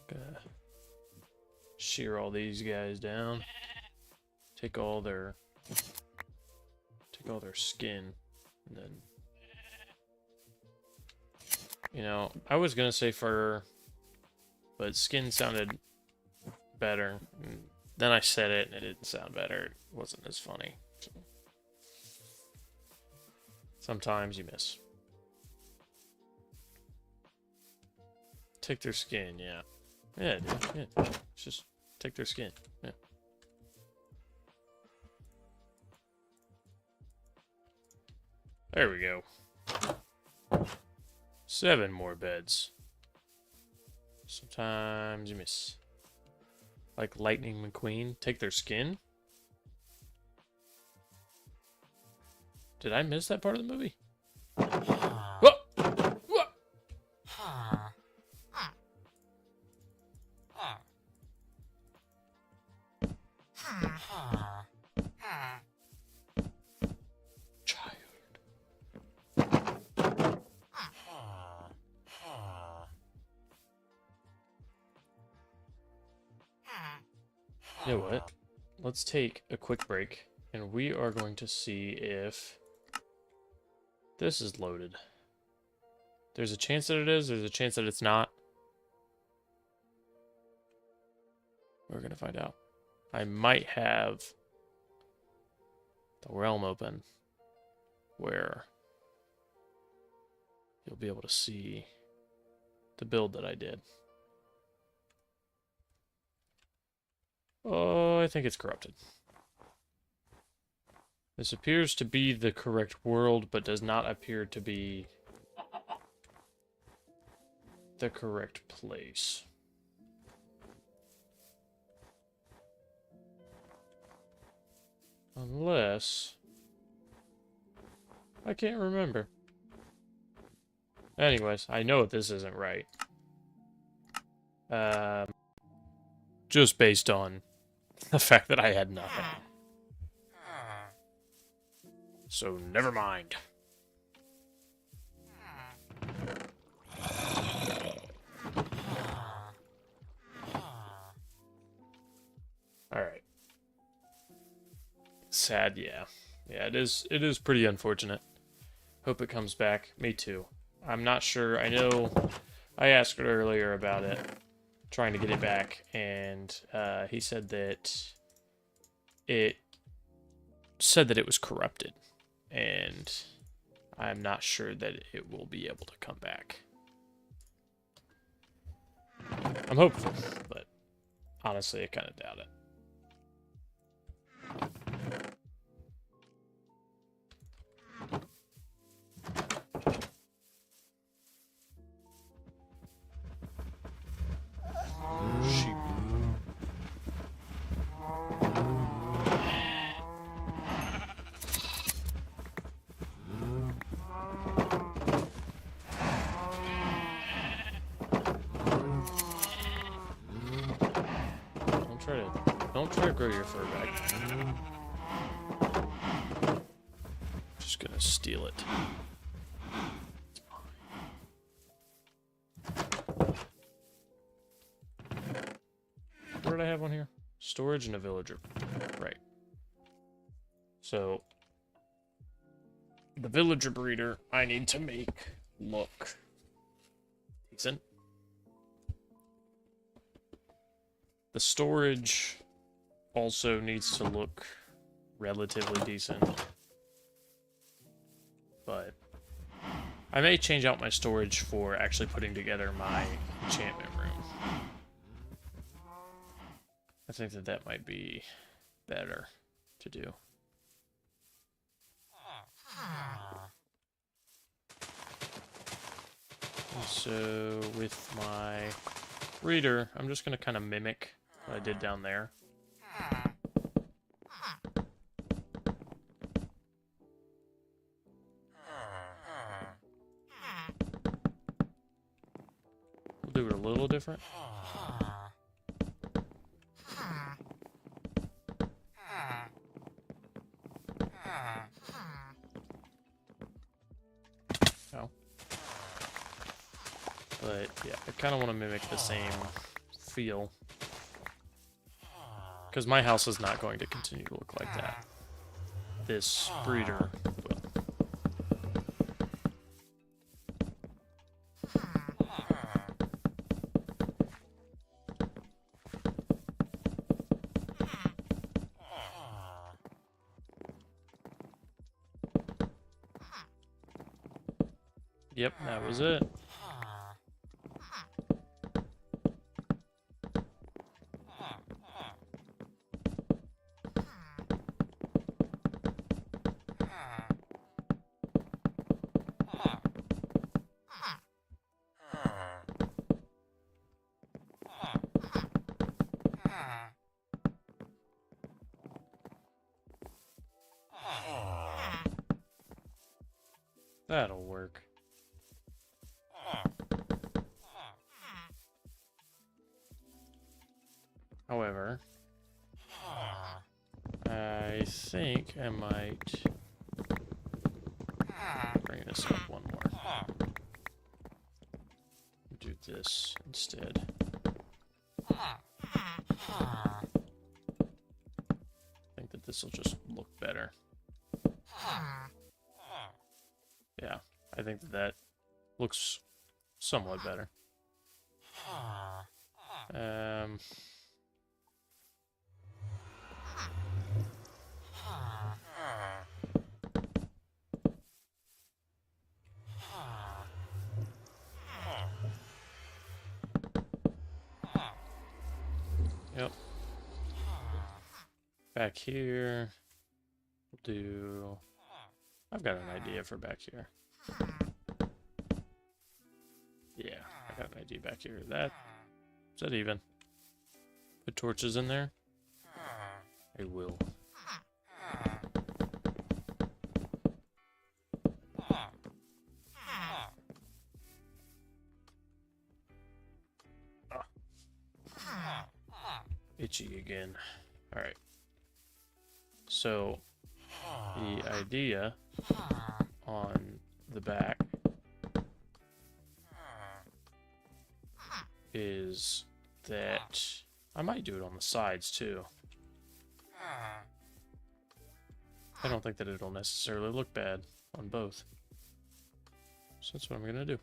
Gonna shear all these guys down. Take all their skin, and then, you know, I was gonna say fur, but skin sounded better. And then I said it, and it didn't sound better. It wasn't as funny. So sometimes you miss. Take their skin, yeah. Yeah, dude, yeah. Just take their skin, yeah. There we go. 7 more beds. Sometimes you miss. Like Lightning McQueen, take their skin? Did I miss that part of the movie? Whoa! Whoa! Child. You know what? Let's take a quick break, and we are going to see if this is loaded. There's a chance that it is, there's a chance that it's not. We're gonna find out. I might have the realm open where you'll be able to see the build that I did. Oh, I think it's corrupted. This appears to be the correct world, but does not appear to be the correct place. Unless... I can't remember. Anyways, I know this isn't right. Just based on the fact that I had nothing. So, never mind. Alright. Sad, yeah. Yeah, it is pretty unfortunate. Hope it comes back. Me too. I'm not sure. I know I asked earlier about it, trying to get it back, and he said that it was corrupted, and I'm not sure that it will be able to come back. I'm hopeful, but honestly, I kind of doubt it. Sheep. Don't try to grow your fur back. Just gonna steal it. What did I have on here? Storage and a villager. Right. So, the villager breeder I need to make look decent. The storage also needs to look relatively decent. But I may change out my storage for actually putting together my enchantment room. I think that might be better to do. And so with my reader, I'm just going to kind of mimic what I did down there. We'll do it a little different. Oh. But yeah, I kind of want to mimic the same feel. Because my house is not going to continue to look like that. This breeder will. Yep, that was it. That'll work. However, I think I might bring this up one more. Do this instead. I think that this will just look better. Yeah, I think that looks somewhat better. Yep. Back here, we'll do... I've got an idea for back here. Yeah, I got an idea back here. Is that even? Put torches in there? I will. Itchy again. Alright. So, the idea on the back is that I might do it on the sides too. I don't think that it'll necessarily look bad on both. So that's what I'm gonna do.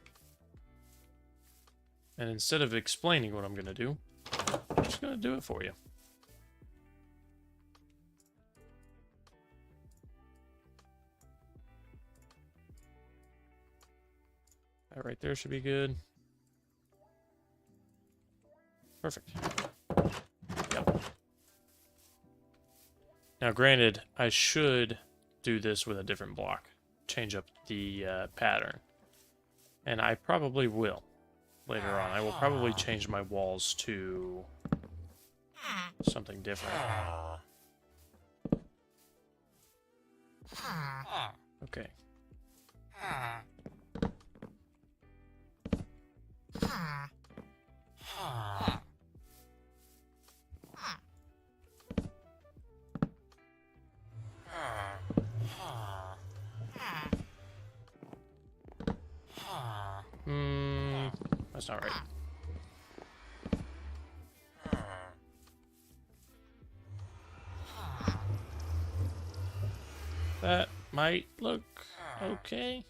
And instead of explaining what I'm gonna do, I'm just gonna do it for you. That right there should be good. Perfect. Yep. Now, granted, I should do this with a different block. Change up the pattern. And I probably will later on. I will probably change my walls to something different. Okay. That's not right. That might look okay,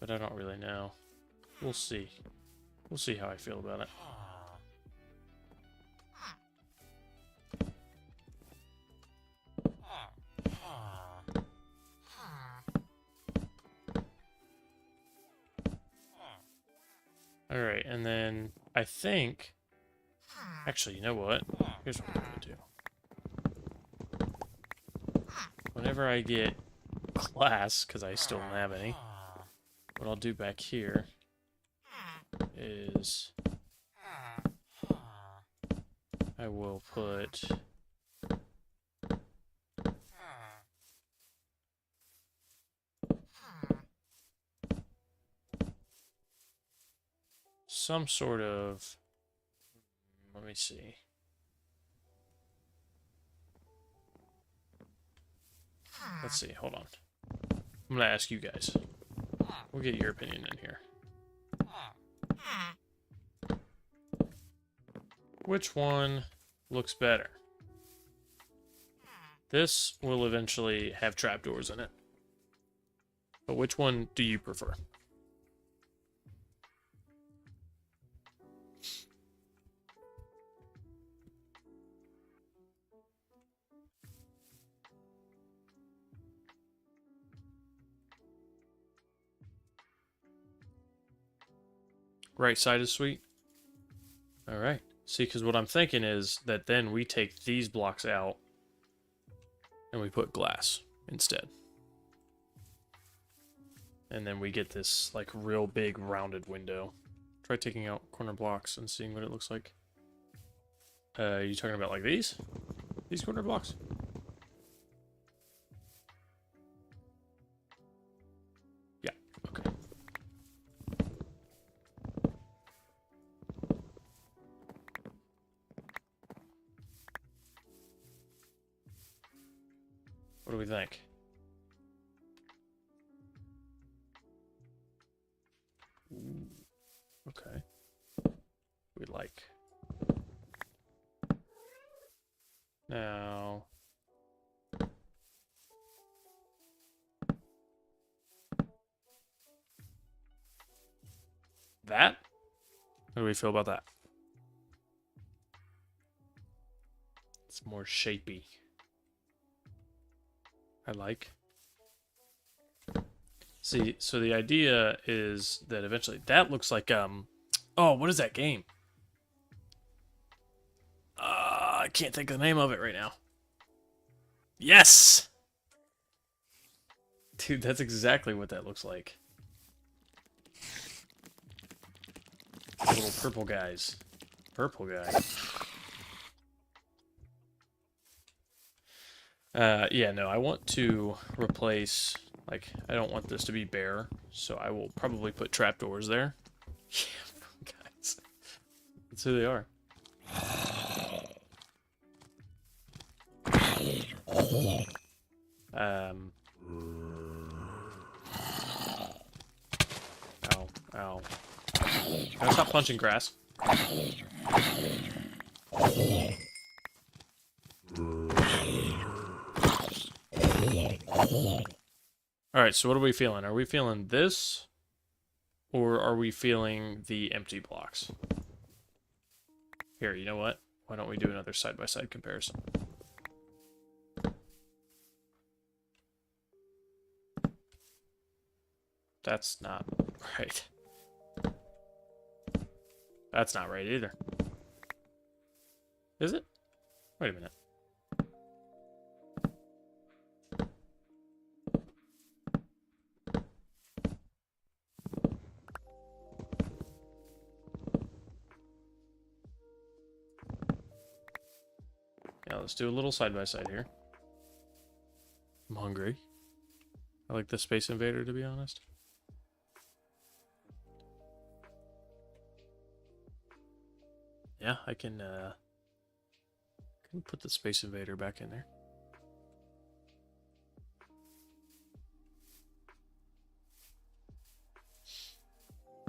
but I don't really know. We'll see. We'll see how I feel about it. Alright, and then I think... Actually, you know what? Here's what I'm going to do. Whenever I get glass, because I still don't have any, what I'll do back here is I will put some sort of, let me see. Let's see, hold on. I'm gonna ask you guys. We'll get your opinion in here. Which one looks better? This will eventually have trapdoors in it. But which one do you prefer? Right side is sweet? Alright. See, because what I'm thinking is that then we take these blocks out and we put glass instead. And then we get this, like, real big rounded window. Try taking out corner blocks and seeing what it looks like. You talking about, like, these? These corner blocks? Yeah, okay. What do we think? Ooh, okay. We like. Now. That? How do we feel about that? It's more shapy. I like. See, so the idea is that eventually that looks like oh, what is that game? I can't think of the name of it right now. Yes! Dude, that's exactly what that looks like. Little purple guys. Purple guy. Yeah, no, I want to replace, like, I don't want this to be bare, so I will probably put trapdoors there. Yeah, guys. That's who they are. Um. Ow, ow. Can I stop punching grass? Alright, so what are we feeling? Are we feeling this? Or are we feeling the empty blocks? Here, you know what? Why don't we do another side-by-side comparison? That's not right. That's not right either. Is it? Wait a minute. Yeah, let's do a little side-by-side here. I'm hungry. I like the Space Invader, to be honest. Yeah, I can put the Space Invader back in there.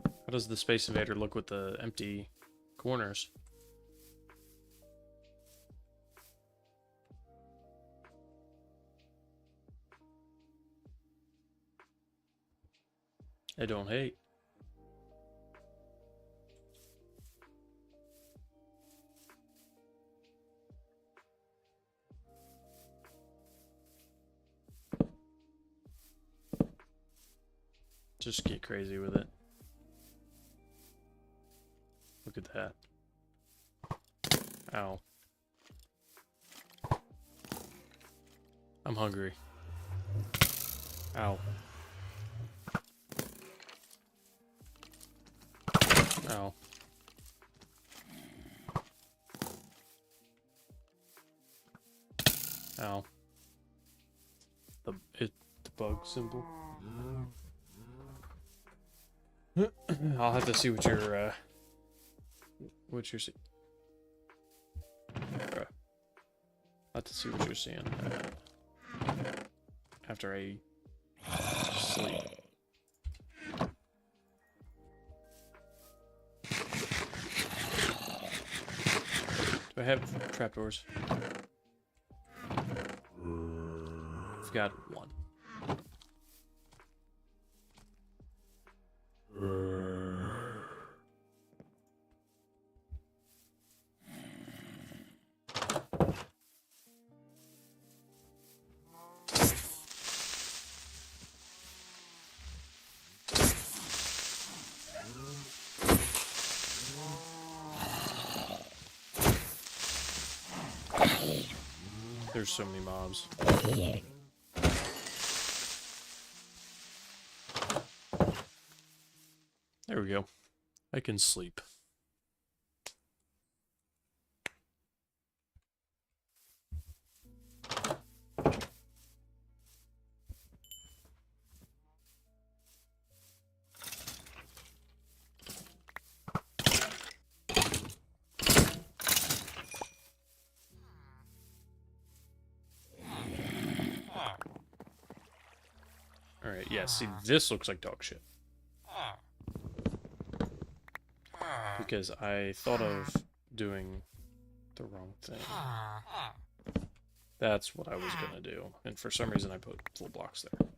How does the Space Invader look with the empty corners? I don't hate. Just get crazy with it. Look at that. Ow. I'm hungry. Ow. Ow. Ow. The bug symbol. I'll have to see what you're seeing. I'll have to see what you're seeing after I sleep. Do I have trapdoors? I've got one. There's so many mobs. There we go. I can sleep. Alright, yeah, see, this looks like dog shit. Because I thought of doing the wrong thing. That's what I was gonna do. And for some reason I put full blocks there.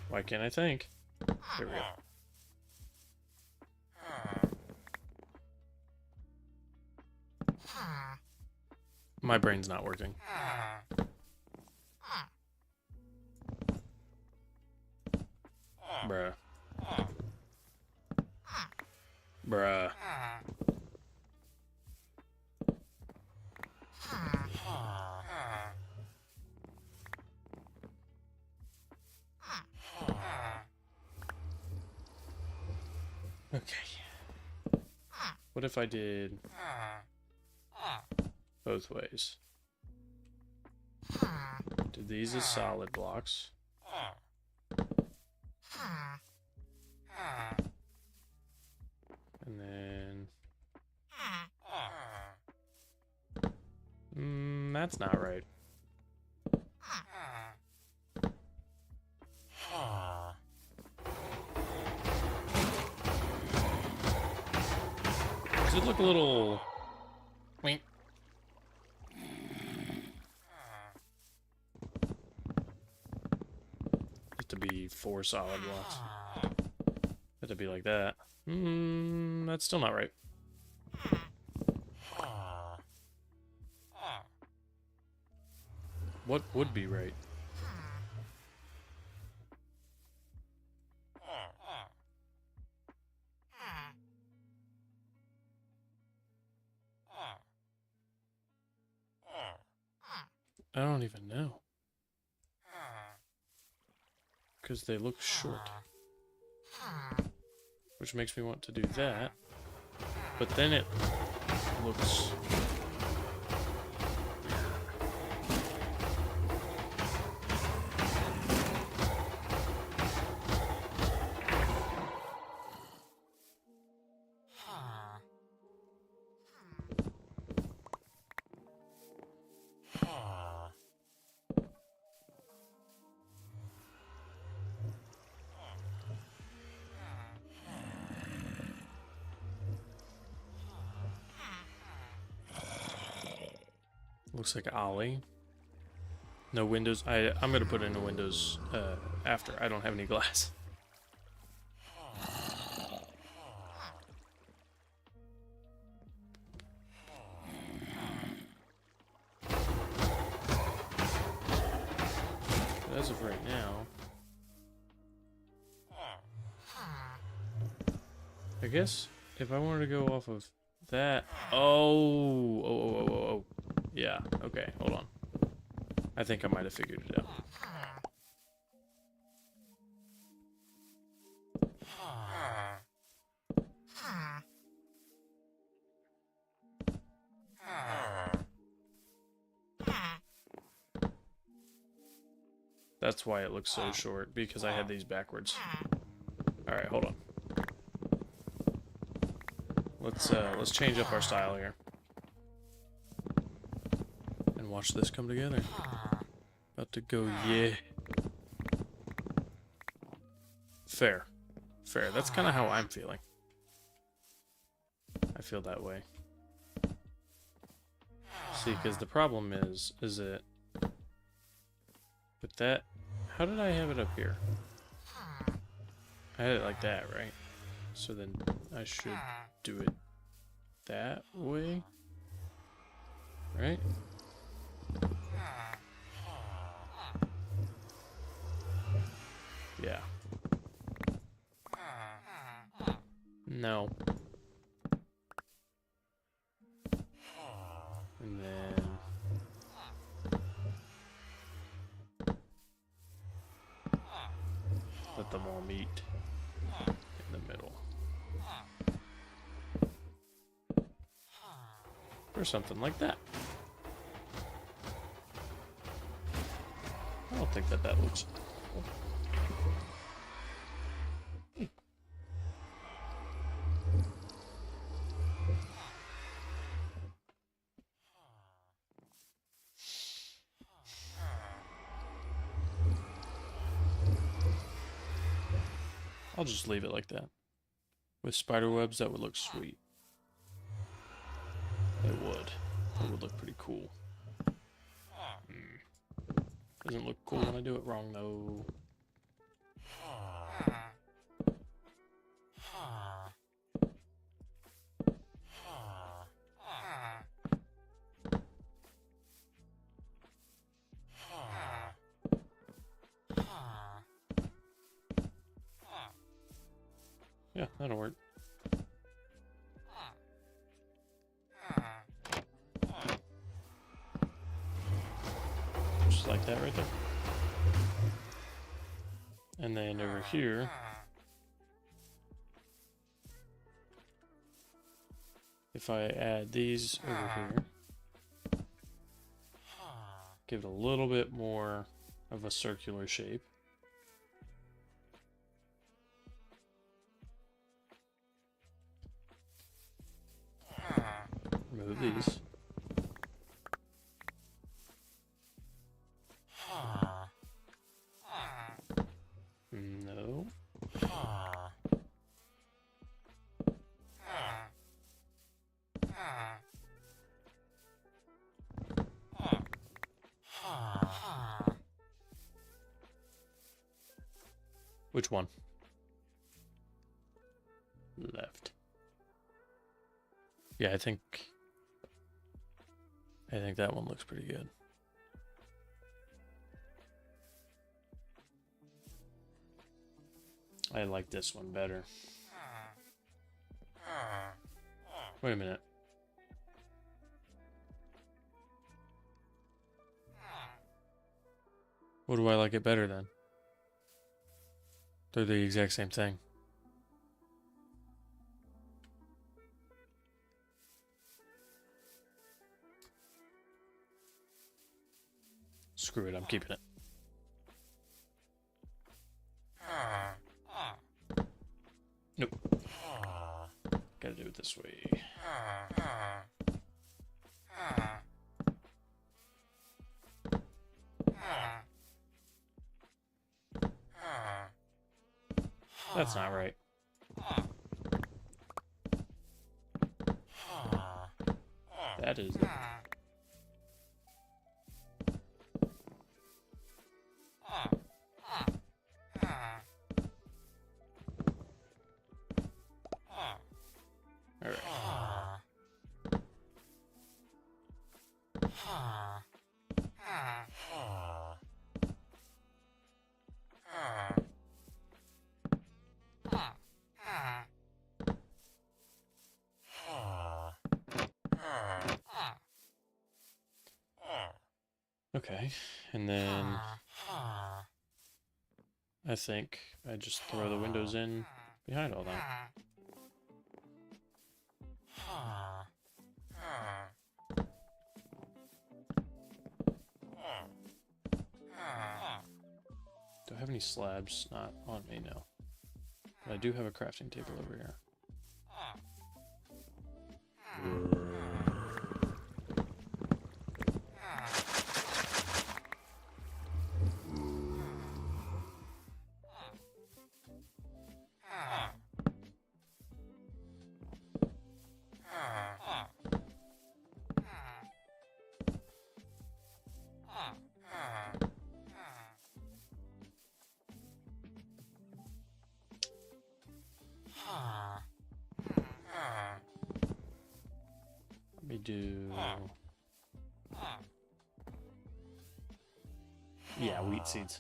Why can't I think? There we go. My brain's not working. Bruh. Bruh. Okay. What if I did both ways? Did these as solid blocks. And then... that's not right. Does it look a little... Wink. Just to be 4 solid blocks. Had to be like that. That's still not right. What would be right? I don't even know. Because they look short. Which makes me want to do that. But then it looks... Looks like Ollie. No windows. I'm gonna put in a windows after. I don't have any glass. But as of right now, I guess if I wanted to go off of that, oh. Yeah, okay, hold on. I think I might have figured it out. That's why it looks so short, because I had these backwards. Alright, hold on. Let's change up our style here. And watch this come together. About to go, yeah. Fair. Fair. That's kind of how I'm feeling. I feel that way. See, because the problem is that with that, how did I have it up here? I had it like that, right? So then I should do it that way, right? Yeah. No. And then... let them all meet in the middle. Or something like that. I don't think that looks... I'll just leave it like that. With spider webs, that would look sweet. It would. It would look pretty cool. Doesn't look cool when I do it wrong, though. Yeah, that'll work. like that right there. And then over here, if I add these over here, give it a little bit more of a circular shape. Remove these. No. Which one? Left. Yeah, I think that one looks pretty good. I like this one better. Wait a minute. What do I like it better then? They're the exact same thing. Screw it, I'm keeping it. Nope. Gotta do it this way. That's not right. That is it. All right. Okay, and then I think I just throw the windows in behind all that. Do I have any slabs? Not on me, no. But I do have a crafting table over here. Let me do... Yeah, wheat seeds.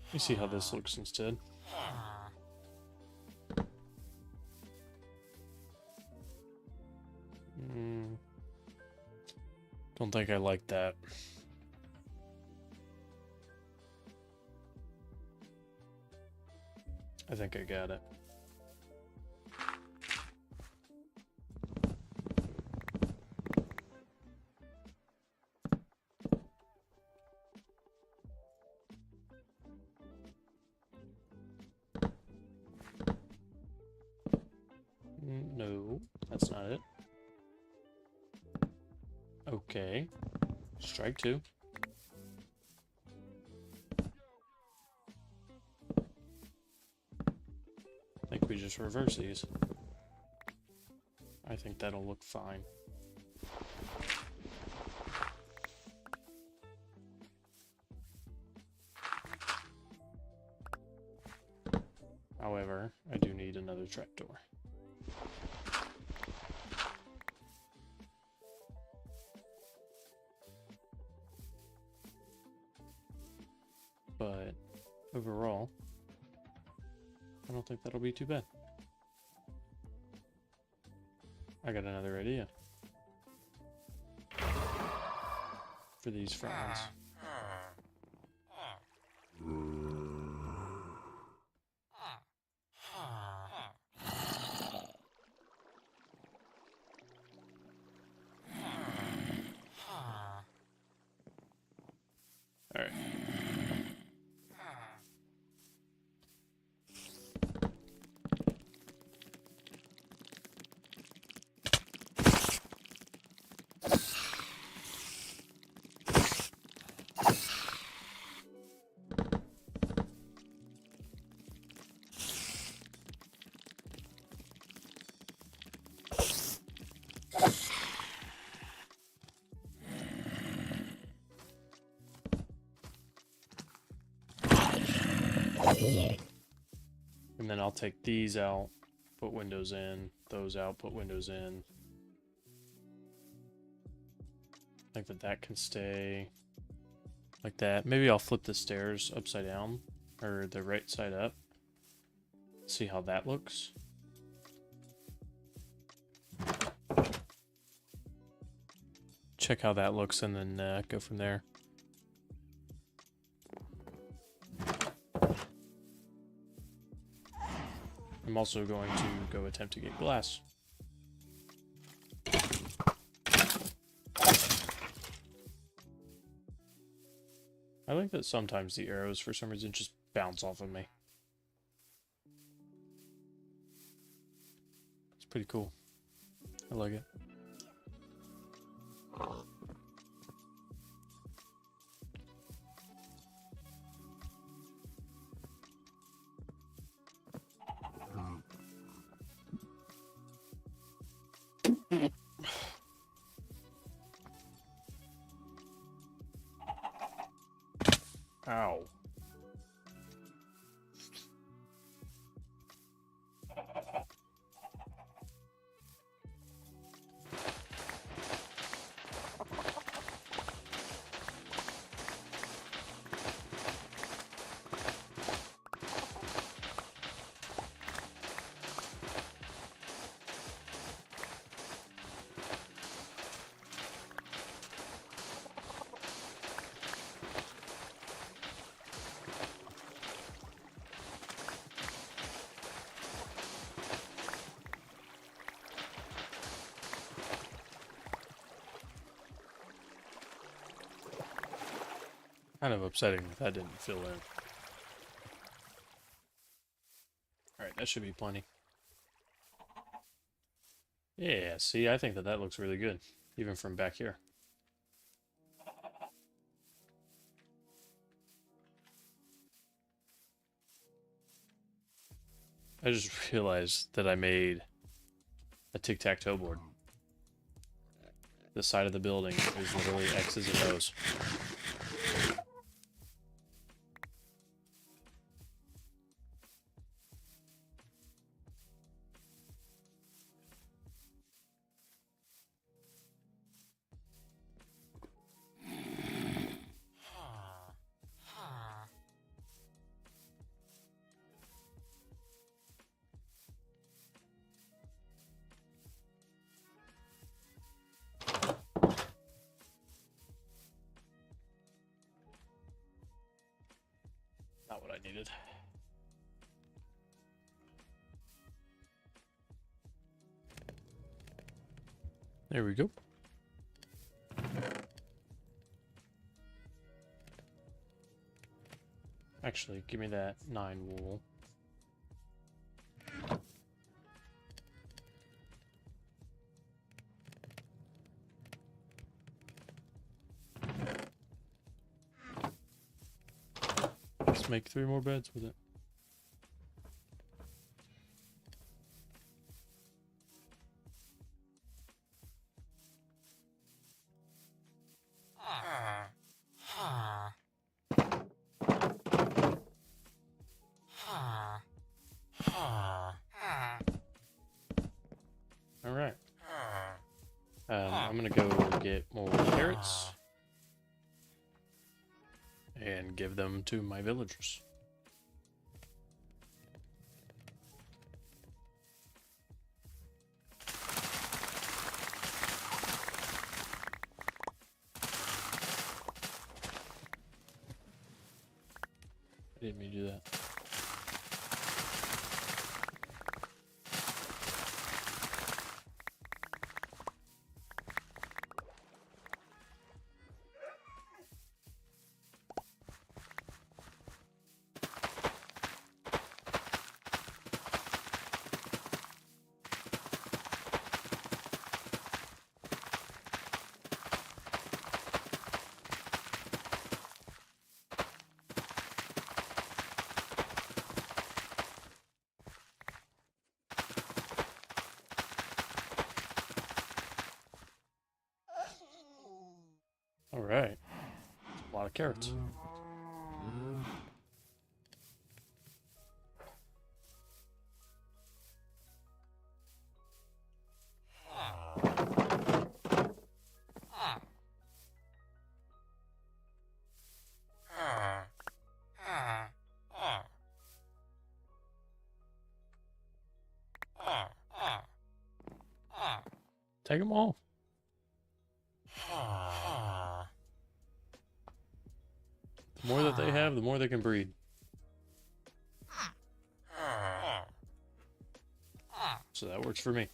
Let me see how this looks instead. Don't think I like that. I think I got it. No, that's not it. Okay. Strike two. I think we just reverse these. I think that'll look fine. However, I do need another trapdoor. but overall, I don't think that'll be too bad. I got another idea for these front ones. All right. And then I'll take these out, put windows in, those out, put windows in. I think that that can stay like that. Maybe I'll flip the stairs upside down, or the right side up. See how that looks. Check how that looks and then go from there. I'm also going to go attempt to get glass. I like that sometimes the arrows, for some reason, just bounce off of me. It's pretty cool. I like it. Ow. Kind of upsetting that that didn't fill in. Alright, that should be plenty. Yeah, see, I think that that looks really good, even from back here. I just realized that I made a tic-tac-toe board. The side of the building is literally X's and O's. Not what I needed. There we go. Actually, give me that 9 wool. Let's make 3 more beds with it. Alright. I'm gonna go get more carrots. And give them to my villagers. I didn't mean to do that. All right. A lot of carrots. Take them all. The more that they have, the more they can breed. So that works for me.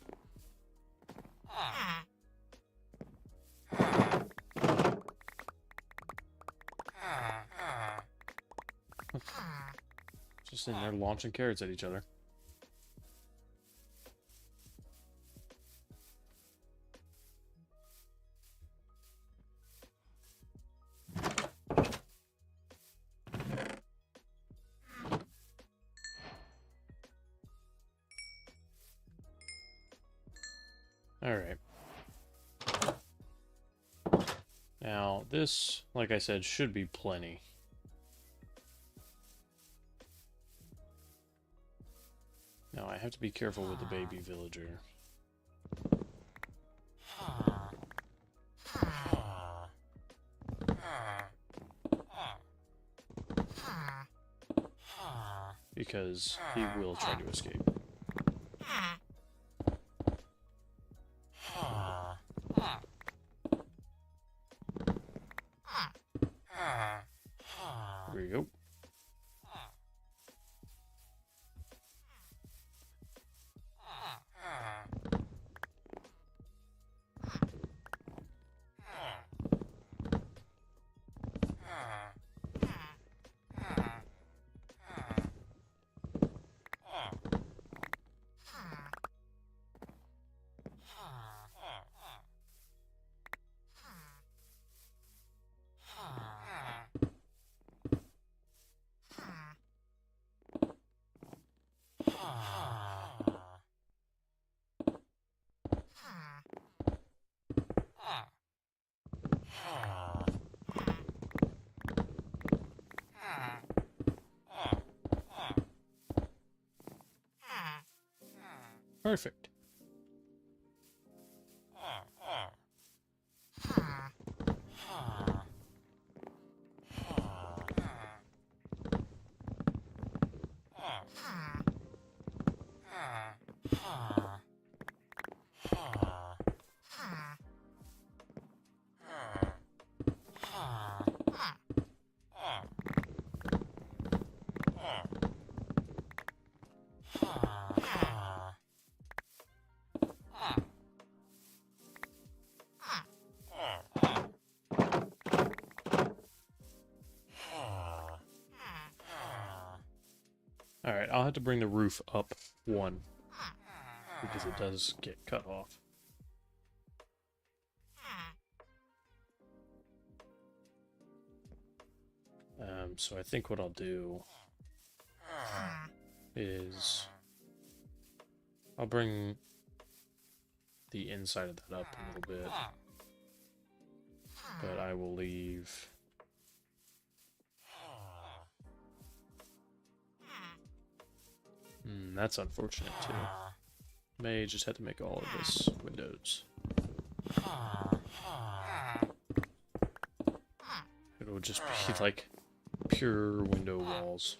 Just sitting there launching carrots at each other. Alright. Now, this, like I said, should be plenty. Now, I have to be careful with the baby villager. Because he will try to escape. There we go. Perfect. Alright, I'll have to bring the roof up one, because it does get cut off. So I think what I'll do is I'll bring the inside of that up a little bit, but I will leave that's unfortunate too. May just have to make all of this windows. It will just be like pure window walls.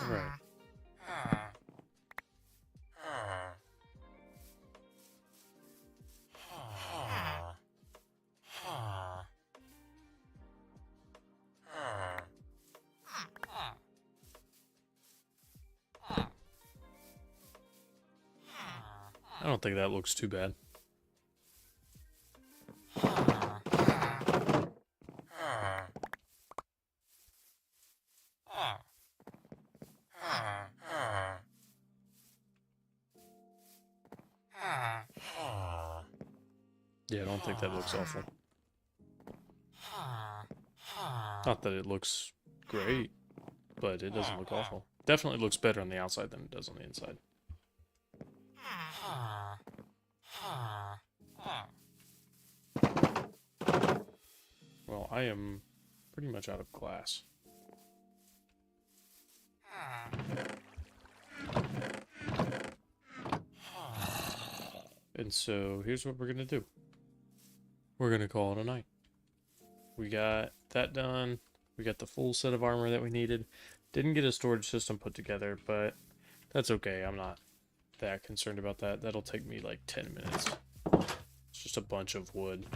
Alright. I don't think that looks too bad. Yeah, I don't think that looks awful. Not that it looks great, but it doesn't look awful. Definitely looks better on the outside than it does on the inside. Well, I am pretty much out of glass. And so here's what we're going to do. We're going to call it a night. We got that done. We got the full set of armor that we needed. Didn't get a storage system put together, but that's okay. I'm not that concerned about that. That'll take me like 10 minutes. It's just a bunch of wood.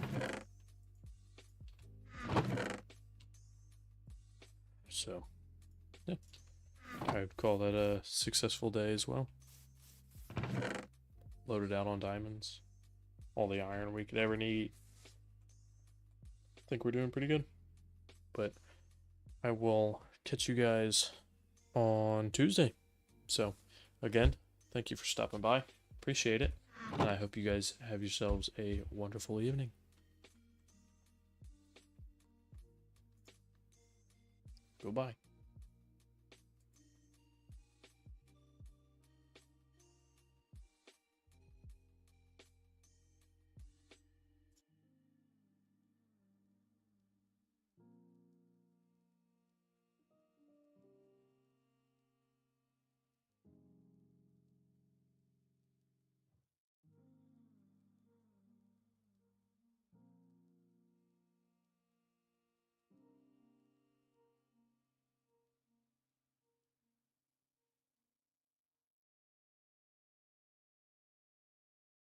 So, yeah. I'd call that a successful day as well. Loaded out on diamonds. All the iron we could ever need. I think we're doing pretty good. But I will catch you guys on Tuesday. So, again, thank you for stopping by. Appreciate it. And I hope you guys have yourselves a wonderful evening. Goodbye.